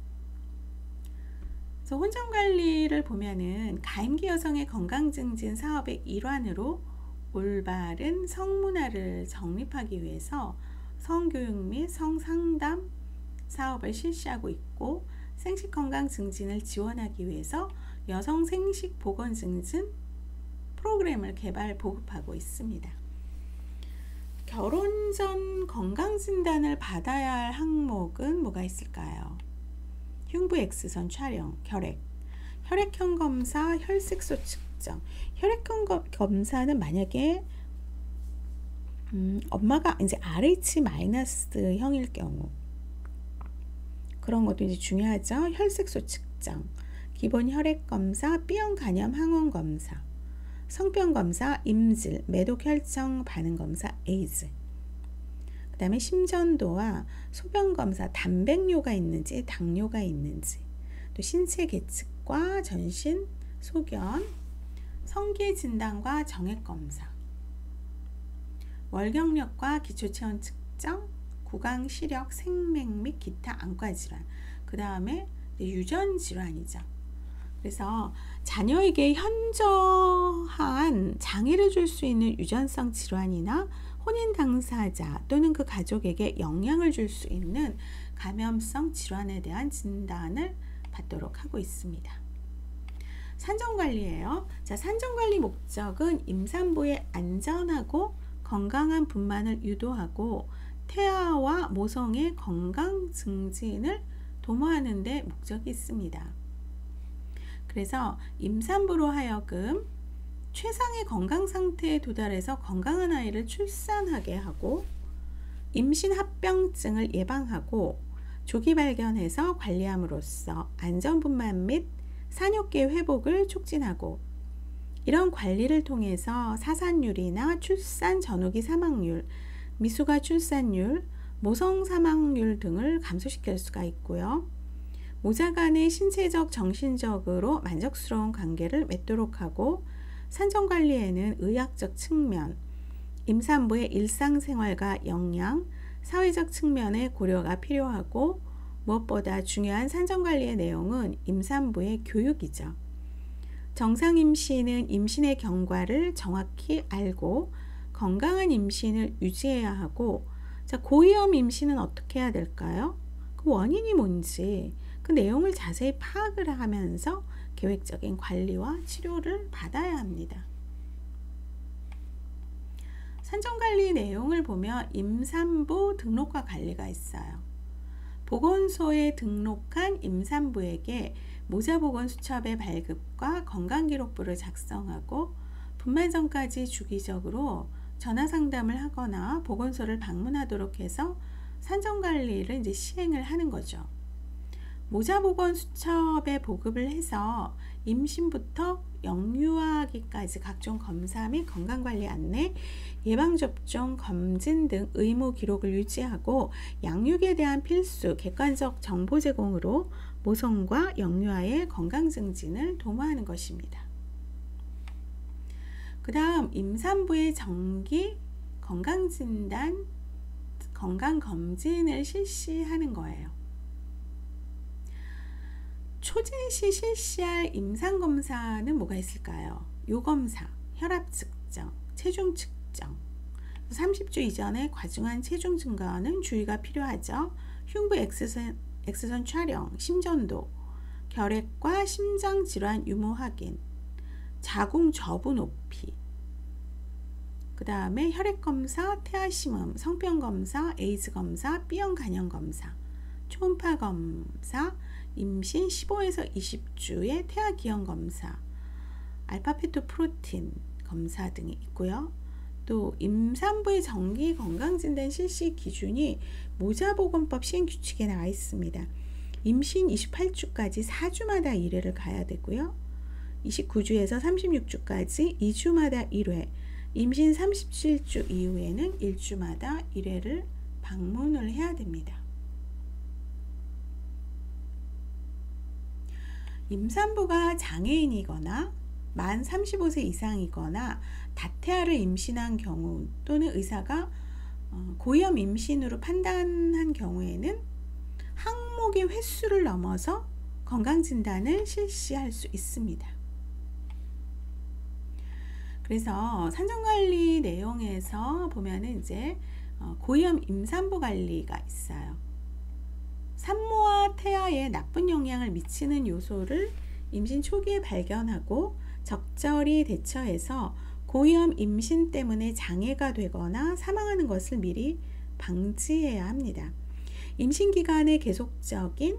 그래서 혼전관리를 보면은 가임기 여성의 건강 증진 사업의 일환으로 올바른 성문화를 정립하기 위해서 성교육 및 성상담 사업을 실시하고 있고, 생식건강 증진을 지원하기 위해서 여성 생식보건 증진 프로그램을 개발 보급하고 있습니다. 결혼 전 건강진단을 받아야 할 항목은 뭐가 있을까요? 흉부 X선 촬영, 혈액형 검사, 혈색소 측정. 혈액형 검사는 만약에 엄마가 이제 RH-형일 경우 그런 것도 이제 중요하죠. 혈색소 측정, 기본 혈액 검사, B형 간염 항원 검사, 성병 검사, 임질, 매독 혈청 반응 검사, 에이즈. 그 다음에 심전도와 소변 검사, 단백뇨가 있는지, 당뇨가 있는지, 또 신체 계측과 전신 소견, 성기 진단과 정액 검사, 월경력과 기초체온 측정, 구강, 시력, 생맥 및 기타 안과 질환. 그 다음에 유전 질환이죠. 그래서 자녀에게 현저한 장애를 줄 수 있는 유전성 질환이나 혼인 당사자 또는 그 가족에게 영향을 줄 수 있는 감염성 질환에 대한 진단을 받도록 하고 있습니다. 산정관리예요. 자, 산정관리 목적은 임산부의 안전하고 건강한 분만을 유도하고 태아와 모성의 건강 증진을 도모하는 데 목적이 있습니다. 그래서 임산부로 하여금 최상의 건강 상태에 도달해서 건강한 아이를 출산하게 하고, 임신 합병증을 예방하고 조기 발견해서 관리함으로써 안전분만 및 산욕계 회복을 촉진하고, 이런 관리를 통해서 사산율이나 출산 전후기 사망률, 미숙아 출산율, 모성 사망률 등을 감소시킬 수가 있고요. 모자 간의 신체적, 정신적으로 만족스러운 관계를 맺도록 하고, 산정관리에는 의학적 측면, 임산부의 일상생활과 영양, 사회적 측면의 고려가 필요하고, 무엇보다 중요한 산정관리의 내용은 임산부의 교육이죠. 정상 임신은 임신의 경과를 정확히 알고 건강한 임신을 유지해야 하고, 자, 고위험 임신은 어떻게 해야 될까요? 그 원인이 뭔지 그 내용을 자세히 파악을 하면서 계획적인 관리와 치료를 받아야 합니다. 산정관리 내용을 보면 임산부 등록과 관리가 있어요. 보건소에 등록한 임산부에게 모자보건수첩의 발급과 건강기록부를 작성하고, 분만 전까지 주기적으로 전화상담을 하거나 보건소를 방문하도록 해서 산정관리를 이제 시행을 하는 거죠. 모자보건수첩에 보급을 해서 임신부터 영유아기까지 각종 검사 및 건강관리 안내, 예방접종, 검진 등 의무 기록을 유지하고 양육에 대한 필수 객관적 정보 제공으로 모성과 영유아의 건강 증진을 도모하는 것입니다. 그 다음 임산부의 정기 건강진단, 건강검진을 실시하는 거예요. 초진 시 실시할 임상검사는 뭐가 있을까요? 요검사, 혈압 측정, 체중 측정. 30주 이전에 과중한 체중 증가는 주의가 필요하죠. 흉부 X선 촬영, 심전도, 결핵과 심장질환 유무 확인, 자궁 저부 높이, 그 다음에 혈액검사, 태아심음, 성병검사, 에이즈검사, B형 간염검사, 초음파검사, 임신 15에서 20주의 태아기형검사, 알파페토프로틴 검사 등이 있고요. 또 임산부의 정기 건강진단 실시 기준이 모자보건법 시행규칙에 나와 있습니다. 임신 28주까지 4주마다 1회를 가야 되고요. 29주에서 36주까지 2주마다 1회, 임신 37주 이후에는 1주마다 1회를 방문을 해야 됩니다. 임산부가 장애인이거나 만 35세 이상이거나 다태아를 임신한 경우 또는 의사가 고위험 임신으로 판단한 경우에는 항목의 횟수를 넘어서 건강진단을 실시할 수 있습니다. 그래서 산정관리 내용에서 보면은 이제 고위험 임산부 관리가 있어요. 산모와 태아에 나쁜 영향을 미치는 요소를 임신 초기에 발견하고 적절히 대처해서 고위험 임신 때문에 장애가 되거나 사망하는 것을 미리 방지해야 합니다. 임신 기간의 계속적인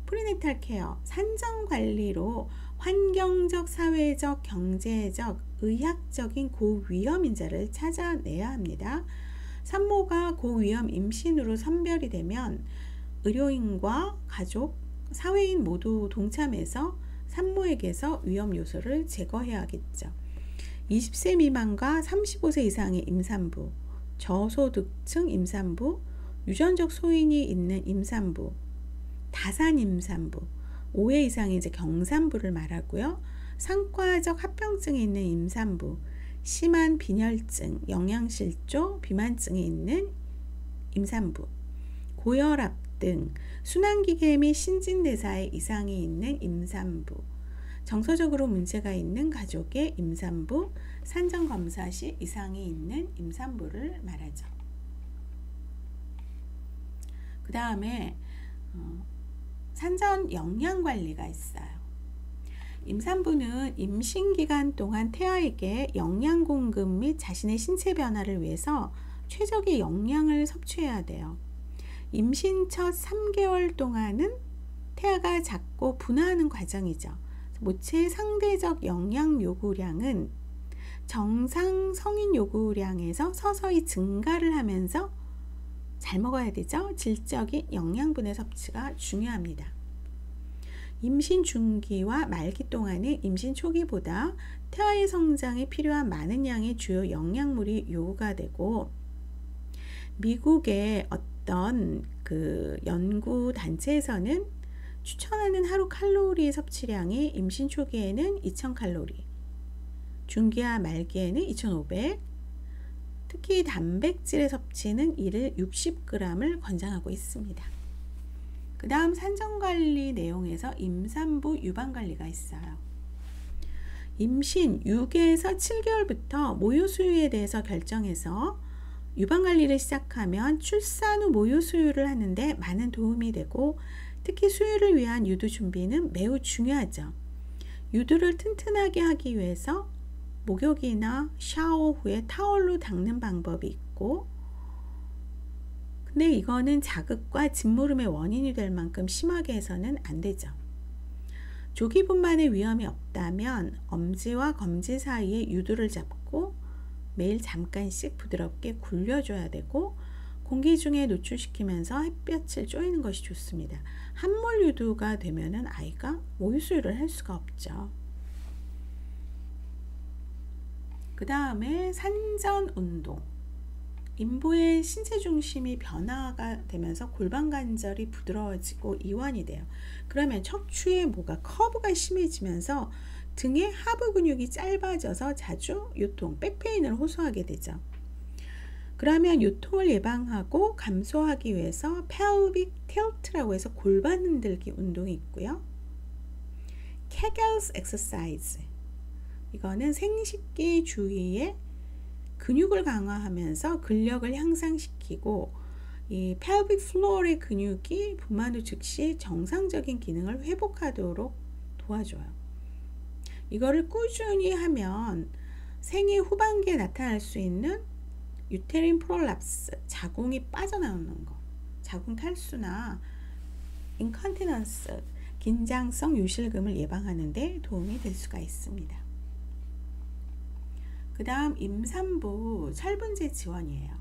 프리네탈 케어, 산정 관리로 환경적, 사회적, 경제적, 의학적인 고위험 인자를 찾아내야 합니다. 산모가 고위험 임신으로 선별이 되면 의료인과 가족, 사회인 모두 동참해서 산모에게서 위험 요소를 제거해야겠죠. 20세 미만과 35세 이상의 임산부, 저소득층 임산부, 유전적 소인이 있는 임산부, 다산 임산부, 5회 이상의 이제 경산부를 말하고요. 상과적 합병증이 있는 임산부, 심한 빈혈증, 영양실조, 비만증이 있는 임산부, 고혈압 등 순환기계 및 신진대사에 이상이 있는 임산부, 정서적으로 문제가 있는 가족의 임산부, 산정검사 시 이상이 있는 임산부를 말하죠. 그 다음에 산전 영양관리가 있어요. 임산부는 임신기간 동안 태아에게 영양 공급 및 자신의 신체 변화를 위해서 최적의 영양을 섭취해야 돼요. 임신 첫 3개월 동안은 태아가 작고 분화하는 과정이죠. 모체의 상대적 영양 요구량은 정상 성인 요구량에서 서서히 증가를 하면서 잘 먹어야 되죠. 질적인 영양분의 섭취가 중요합니다. 임신 중기와 말기 동안은 임신 초기보다 태아의 성장에 필요한 많은 양의 주요 영양물이 요구가 되고, 미국의 어떤 그 연구 단체에서는 추천하는 하루 칼로리 섭취량이 임신 초기에는 2000칼로리, 중기와 말기에는 2500, 특히 단백질의 섭취는 일일 60g을 권장하고 있습니다. 그 다음 산정관리 내용에서 임산부 유방관리가 있어요. 임신 6에서 7개월부터 모유 수유에 대해서 결정해서 유방관리를 시작하면 출산 후 모유 수유를 하는데 많은 도움이 되고, 특히 수유를 위한 유두 준비는 매우 중요하죠. 유두를 튼튼하게 하기 위해서 목욕이나 샤워 후에 타월로 닦는 방법이 있고, 근데 이거는 자극과 짓무름의 원인이 될 만큼 심하게 해서는 안 되죠. 조기분만의 위험이 없다면 엄지와 검지 사이에 유두를 잡고 매일 잠깐씩 부드럽게 굴려줘야 되고, 공기 중에 노출시키면서 햇볕을 쬐이는 것이 좋습니다. 함몰 유도가 되면은 아이가 모유 수유를 할 수가 없죠. 그 다음에 산전 운동. 인부의 신체 중심이 변화가 되면서 골반 관절이 부드러워지고 이완이 돼요. 그러면 척추에 뭐가 커브가 심해지면서 등의 하부 근육이 짧아져서 자주 요통, 백페인을 호소하게 되죠. 그러면 요통을 예방하고 감소하기 위해서 pelvic tilt라고 해서 골반 흔들기 운동이 있고요. Kegel's exercise. 이거는 생식기 주위에 근육을 강화하면서 근력을 향상시키고 이 pelvic floor의 근육이 분만 후 즉시 정상적인 기능을 회복하도록 도와줘요. 이거를 꾸준히 하면 생애 후반기에 나타날 수 있는 유테린 프롤apse, 자궁이 빠져나오는 거, 자궁 탈수나 인컨티넌스, 긴장성 유실금을 예방하는 데 도움이 될 수가 있습니다. 그 다음 임산부 철분제 지원이에요.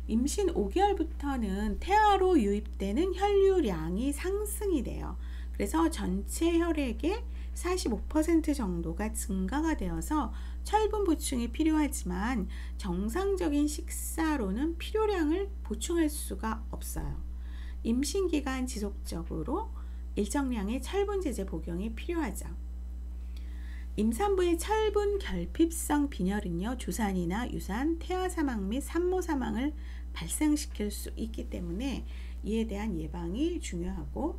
임신 5개월부터는 태아로 유입되는 혈류량이 상승이 돼요. 그래서 전체 혈액의 45% 정도가 증가가 되어서 철분 보충이 필요하지만 정상적인 식사로는 필요량을 보충할 수가 없어요. 임신 기간 지속적으로 일정량의 철분 제제 복용이 필요하죠. 임산부의 철분 결핍성 빈혈은요, 주산이나 유산, 태아 사망 및 산모 사망을 발생시킬 수 있기 때문에 이에 대한 예방이 중요하고,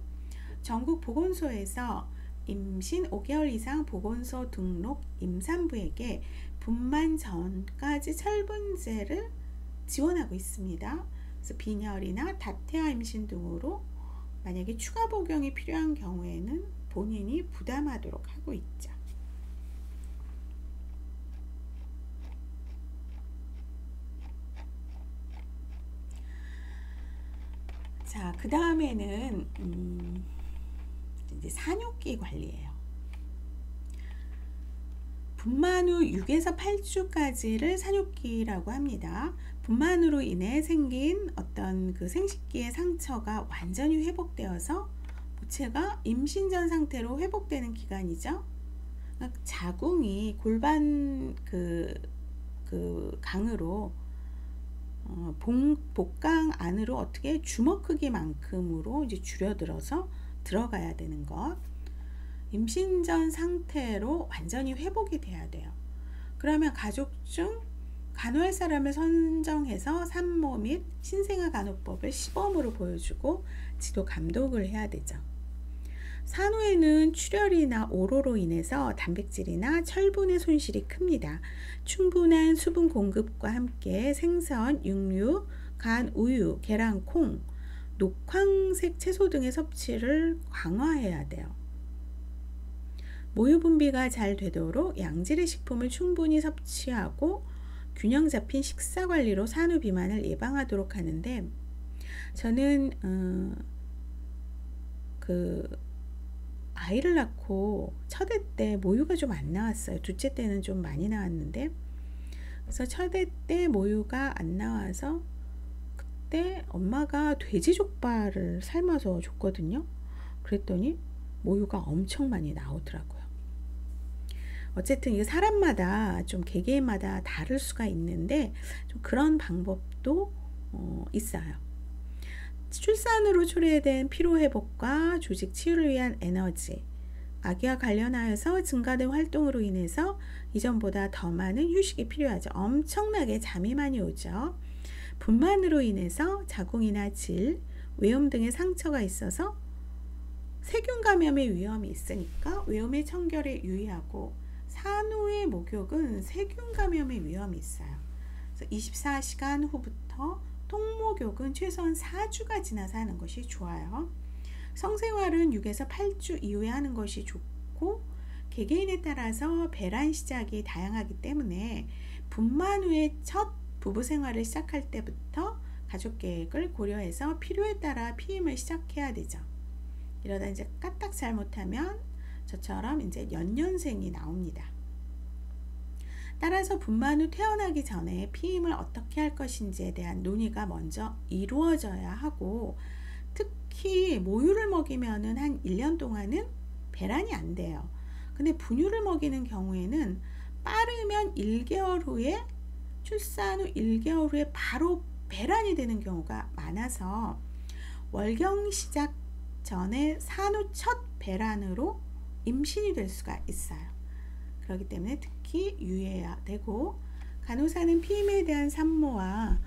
전국 보건소에서 임신 5개월 이상 보건소 등록 임산부에게 분만 전까지 철분제를 지원하고 있습니다. 그래서 빈혈이나 다태아 임신 등으로 만약에 추가 복용이 필요한 경우에는 본인이 부담하도록 하고 있죠. 자, 그 다음에는 이제 산욕기 관리예요. 분만 후 6에서 8주까지를 산욕기라고 합니다. 분만으로 인해 생긴 어떤 그 생식기의 상처가 완전히 회복되어서 모체가 임신 전 상태로 회복되는 기간이죠. 그러니까 자궁이 골반 그 강으로 복강 안으로 어떻게 주먹 크기만큼으로 이제 줄여들어서 들어가야 되는 것. 임신 전 상태로 완전히 회복이 돼야 돼요. 그러면 가족 중 간호할 사람을 선정해서 산모 및 신생아 간호법을 시범으로 보여주고 지도 감독을 해야 되죠. 산후에는 출혈이나 오로로 인해서 단백질이나 철분의 손실이 큽니다. 충분한 수분 공급과 함께 생선, 육류, 간, 우유, 계란, 콩, 녹황색 채소 등의 섭취를 강화해야 돼요. 모유 분비가 잘 되도록 양질의 식품을 충분히 섭취하고 균형 잡힌 식사 관리로 산후 비만을 예방하도록 하는데, 저는 아이를 낳고 첫애 때 모유가 좀 안 나왔어요. 둘째 때는 좀 많이 나왔는데, 그래서 첫애 때 모유가 안 나와서 그때 엄마가 돼지족발을 삶아서 줬거든요. 그랬더니 모유가 엄청 많이 나오더라고요. 어쨌든 이게 사람마다 좀 개개인마다 다를 수가 있는데 좀 그런 방법도 있어요. 출산으로 초래된 피로회복과 조직 치유를 위한 에너지, 아기와 관련하여서 증가된 활동으로 인해서 이전보다 더 많은 휴식이 필요하죠. 엄청나게 잠이 많이 오죠. 분만으로 인해서 자궁이나 질, 외음 등의 상처가 있어서 세균 감염의 위험이 있으니까 외음의 청결에 유의하고, 산후의 목욕은 세균 감염의 위험이 있어요. 그래서 24시간 후부터 통목욕은 최소한 4주가 지나서 하는 것이 좋아요. 성생활은 6에서 8주 이후에 하는 것이 좋고, 개개인에 따라서 배란 시작이 다양하기 때문에 분만 후에 첫 부부 생활을 시작할 때부터 가족 계획을 고려해서 필요에 따라 피임을 시작해야 되죠. 이러다 이제 까딱 잘못하면 저처럼 이제 연년생이 나옵니다. 따라서 분만 후 퇴원하기 전에 피임을 어떻게 할 것인지에 대한 논의가 먼저 이루어져야 하고, 특히 모유를 먹이면은 한 1년 동안은 배란이 안 돼요. 근데 분유를 먹이는 경우에는 빠르면 1개월 후에, 출산 후 1개월 후에 바로 배란이 되는 경우가 많아서 월경 시작 전에 산후 첫 배란으로 임신이 될 수가 있어요. 그렇기 때문에 특히 유의해야 되고, 간호사는 피임에 대한 산모와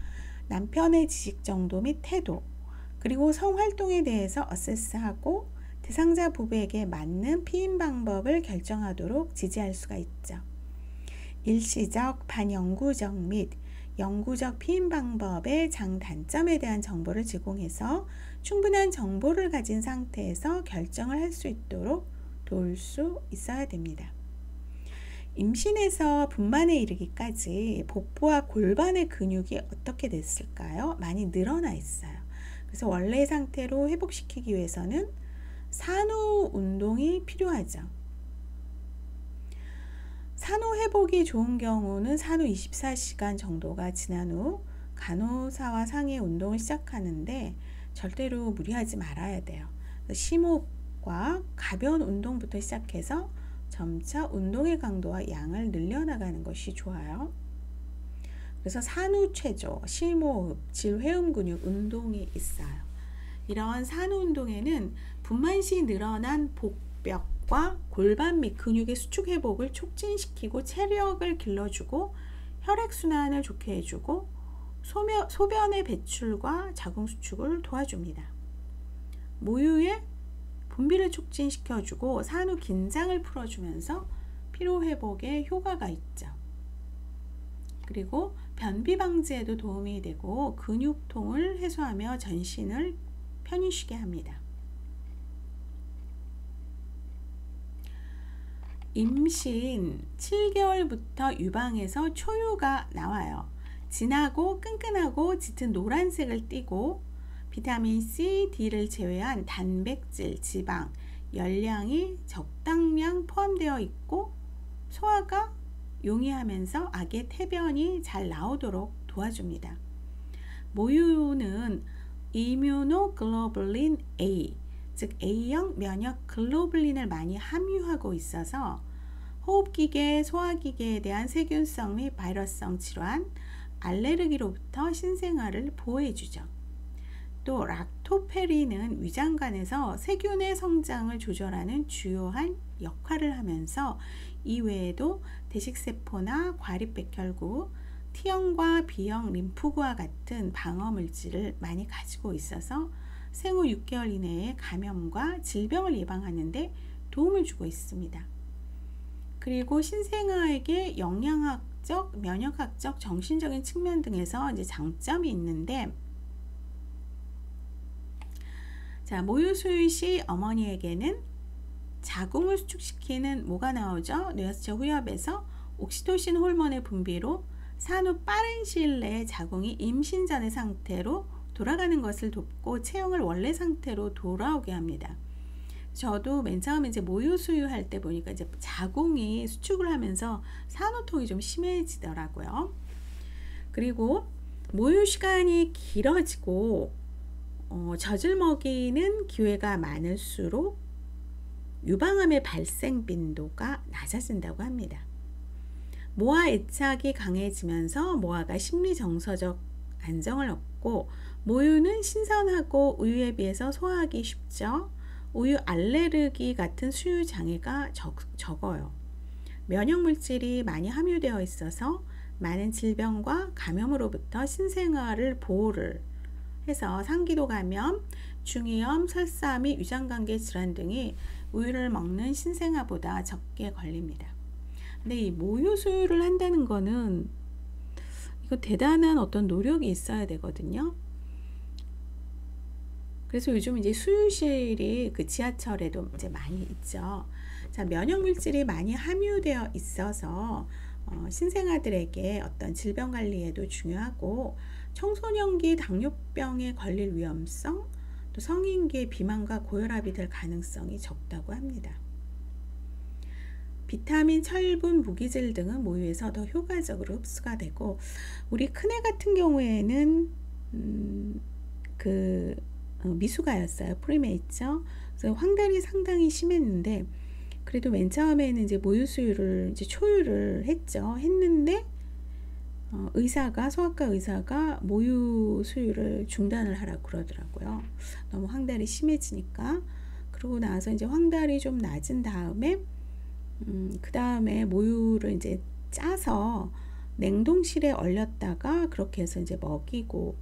남편의 지식 정도 및 태도, 그리고 성활동에 대해서 어세스하고 대상자 부부에게 맞는 피임 방법을 결정하도록 지지할 수가 있죠. 일시적, 반영구적 및 영구적 피임 방법의 장단점에 대한 정보를 제공해서 충분한 정보를 가진 상태에서 결정을 할 수 있도록 도울 수 있어야 됩니다. 임신에서 분만에 이르기까지 복부와 골반의 근육이 어떻게 됐을까요? 많이 늘어나 있어요. 그래서 원래 상태로 회복시키기 위해서는 산후 운동이 필요하죠. 산후 회복이 좋은 경우는 산후 24시간 정도가 지난 후 간호사와 상의 운동을 시작하는데 절대로 무리하지 말아야 돼요. 심호흡과 가벼운 운동부터 시작해서 점차 운동의 강도와 양을 늘려나가는 것이 좋아요. 그래서 산후 체조, 심호흡, 질회음 근육 운동이 있어요. 이런 산후 운동에는 분만 시 늘어난 복벽과 골반 및 근육의 수축 회복을 촉진시키고 체력을 길러주고 혈액순환을 좋게 해주고 소변의 배출과 자궁 수축을 도와줍니다. 모유의 분비를 촉진시켜주고 산후 긴장을 풀어주면서 피로회복에 효과가 있죠. 그리고 변비 방지에도 도움이 되고 근육통을 해소하며 전신을 편히 쉬게 합니다. 임신 7개월부터 유방에서 초유가 나와요. 진하고 끈끈하고 짙은 노란색을 띠고 비타민 C, D를 제외한 단백질, 지방, 열량이 적당량 포함되어 있고 소화가 용이하면서 아기의 태변이 잘 나오도록 도와줍니다. 모유는 이뮤노글로불린 A, 즉 A형 면역 글로불린을 많이 함유하고 있어서 호흡기계, 소화기계에 대한 세균성 및 바이러스성 질환, 알레르기로부터 신생아를 보호해주죠. 또 락토페린은 위장관에서 세균의 성장을 조절하는 주요한 역할을 하면서 이외에도 대식세포나 과립백혈구, T형과 B형 림프구와 같은 방어물질을 많이 가지고 있어서 생후 6개월 이내에 감염과 질병을 예방하는 데 도움을 주고 있습니다. 그리고 신생아에게 영양학적, 면역학적, 정신적인 측면 등에서 이제 장점이 있는데, 자, 모유 수유 시 어머니에게는 자궁을 수축시키는 뭐가 나오죠? 뇌하수체 후엽에서 옥시토신 호르몬의 분비로 산후 빠른 시일 내에 자궁이 임신 전의 상태로 돌아가는 것을 돕고 체형을 원래 상태로 돌아오게 합니다. 저도 맨 처음에 이제 모유 수유할 때 보니까 이제 자궁이 수축을 하면서 산후통이 좀 심해지더라고요. 그리고 모유 시간이 길어지고 젖을 먹이는 기회가 많을수록 유방암의 발생 빈도가 낮아진다고 합니다. 모아 애착이 강해지면서 모아가 심리정서적 안정을 얻고, 모유는 신선하고 우유에 비해서 소화하기 쉽죠. 우유 알레르기 같은 수유 장애가 적어요. 면역물질이 많이 함유되어 있어서 많은 질병과 감염으로부터 신생아를 보호를 해서 상기도 감염, 중이염, 설사 및 위장관계 질환 등이 우유를 먹는 신생아보다 적게 걸립니다. 근데 이 모유 수유를 한다는 거는 이거 대단한 어떤 노력이 있어야 되거든요. 그래서 요즘 이제 수유실이 그 지하철에도 이제 많이 있죠. 자, 면역 물질이 많이 함유되어 있어서 신생아들에게 어떤 질병 관리에도 중요하고, 청소년기 당뇨병에 걸릴 위험성, 또 성인기의 비만과 고혈압이 될 가능성이 적다고 합니다. 비타민, 철분, 무기질 등은 모유에서 더 효과적으로 흡수가 되고, 우리 큰애 같은 경우에는 미숙아였어요. 프리메이처. 그래서 황달이 상당히 심했는데, 그래도 맨 처음에는 이제 모유 수유를 이제 초유를 했는데 소아과 의사가 모유 수유를 중단을 하라고 그러더라고요. 너무 황달이 심해지니까. 그러고 나서 이제 황달이 좀 낮은 다음에 그 다음에 모유를 이제 짜서 냉동실에 얼렸다가 그렇게 해서 이제 먹이고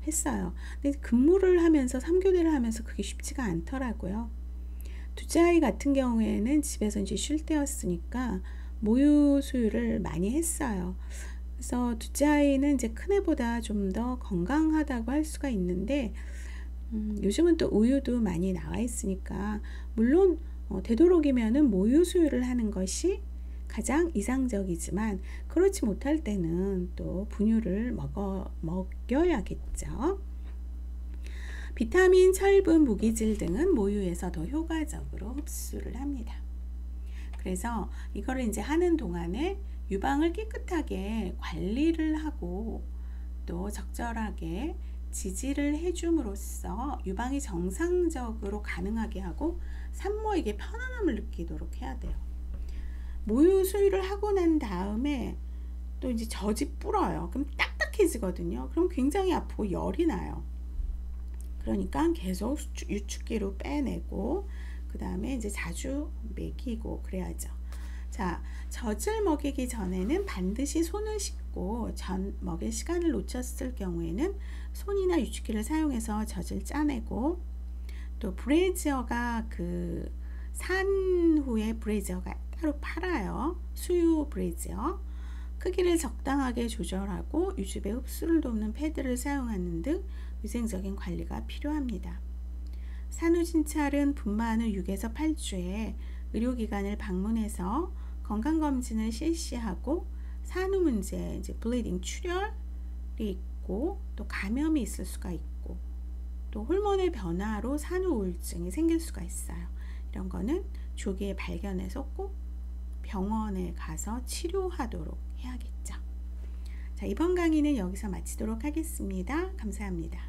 했어요. 근데 근무를 하면서 3교대를 하면서 그게 쉽지가 않더라고요. 둘째 아이 같은 경우에는 집에서 이제 쉴 때였으니까 모유 수유를 많이 했어요. 그래서 둘째 아이는 이제 큰애보다 좀 더 건강하다고 할 수가 있는데, 요즘은 또 우유도 많이 나와 있으니까, 물론 되도록이면은 모유 수유를 하는 것이 가장 이상적이지만, 그렇지 못할 때는 또 분유를 먹여야겠죠. 비타민, 철분, 무기질 등은 모유에서 더 효과적으로 흡수를 합니다. 그래서 이거를 이제 하는 동안에 유방을 깨끗하게 관리를 하고 또 적절하게 지지를 해줌으로써 유방이 정상적으로 가능하게 하고 산모에게 편안함을 느끼도록 해야 돼요. 모유 수유를 하고 난 다음에 또 이제 젖이 불어요. 그럼 딱딱해지거든요. 그럼 굉장히 아프고 열이 나요. 그러니까 계속 유축기로 빼내고, 그 다음에 이제 자주 먹이고 그래야죠. 자, 젖을 먹이기 전에는 반드시 손을 씻고, 먹일 시간을 놓쳤을 경우에는 손이나 유축기를 사용해서 젖을 짜내고, 또 브래지어가 산 후에 브래지어가 따로 팔아요. 수유 브래지어. 크기를 적당하게 조절하고 유즙의 흡수를 돕는 패드를 사용하는 등 위생적인 관리가 필요합니다. 산후진찰은 분만 후 6에서 8주에 의료기관을 방문해서 건강검진을 실시하고, 산후 문제, 이제 블리딩, 출혈이 있고 또 감염이 있을 수가 있고, 또 호르몬의 변화로 산후 우울증이 생길 수가 있어요. 이런 거는 조기에 발견해서 꼭 병원에 가서 치료하도록 해야겠죠. 자, 이번 강의는 여기서 마치도록 하겠습니다. 감사합니다.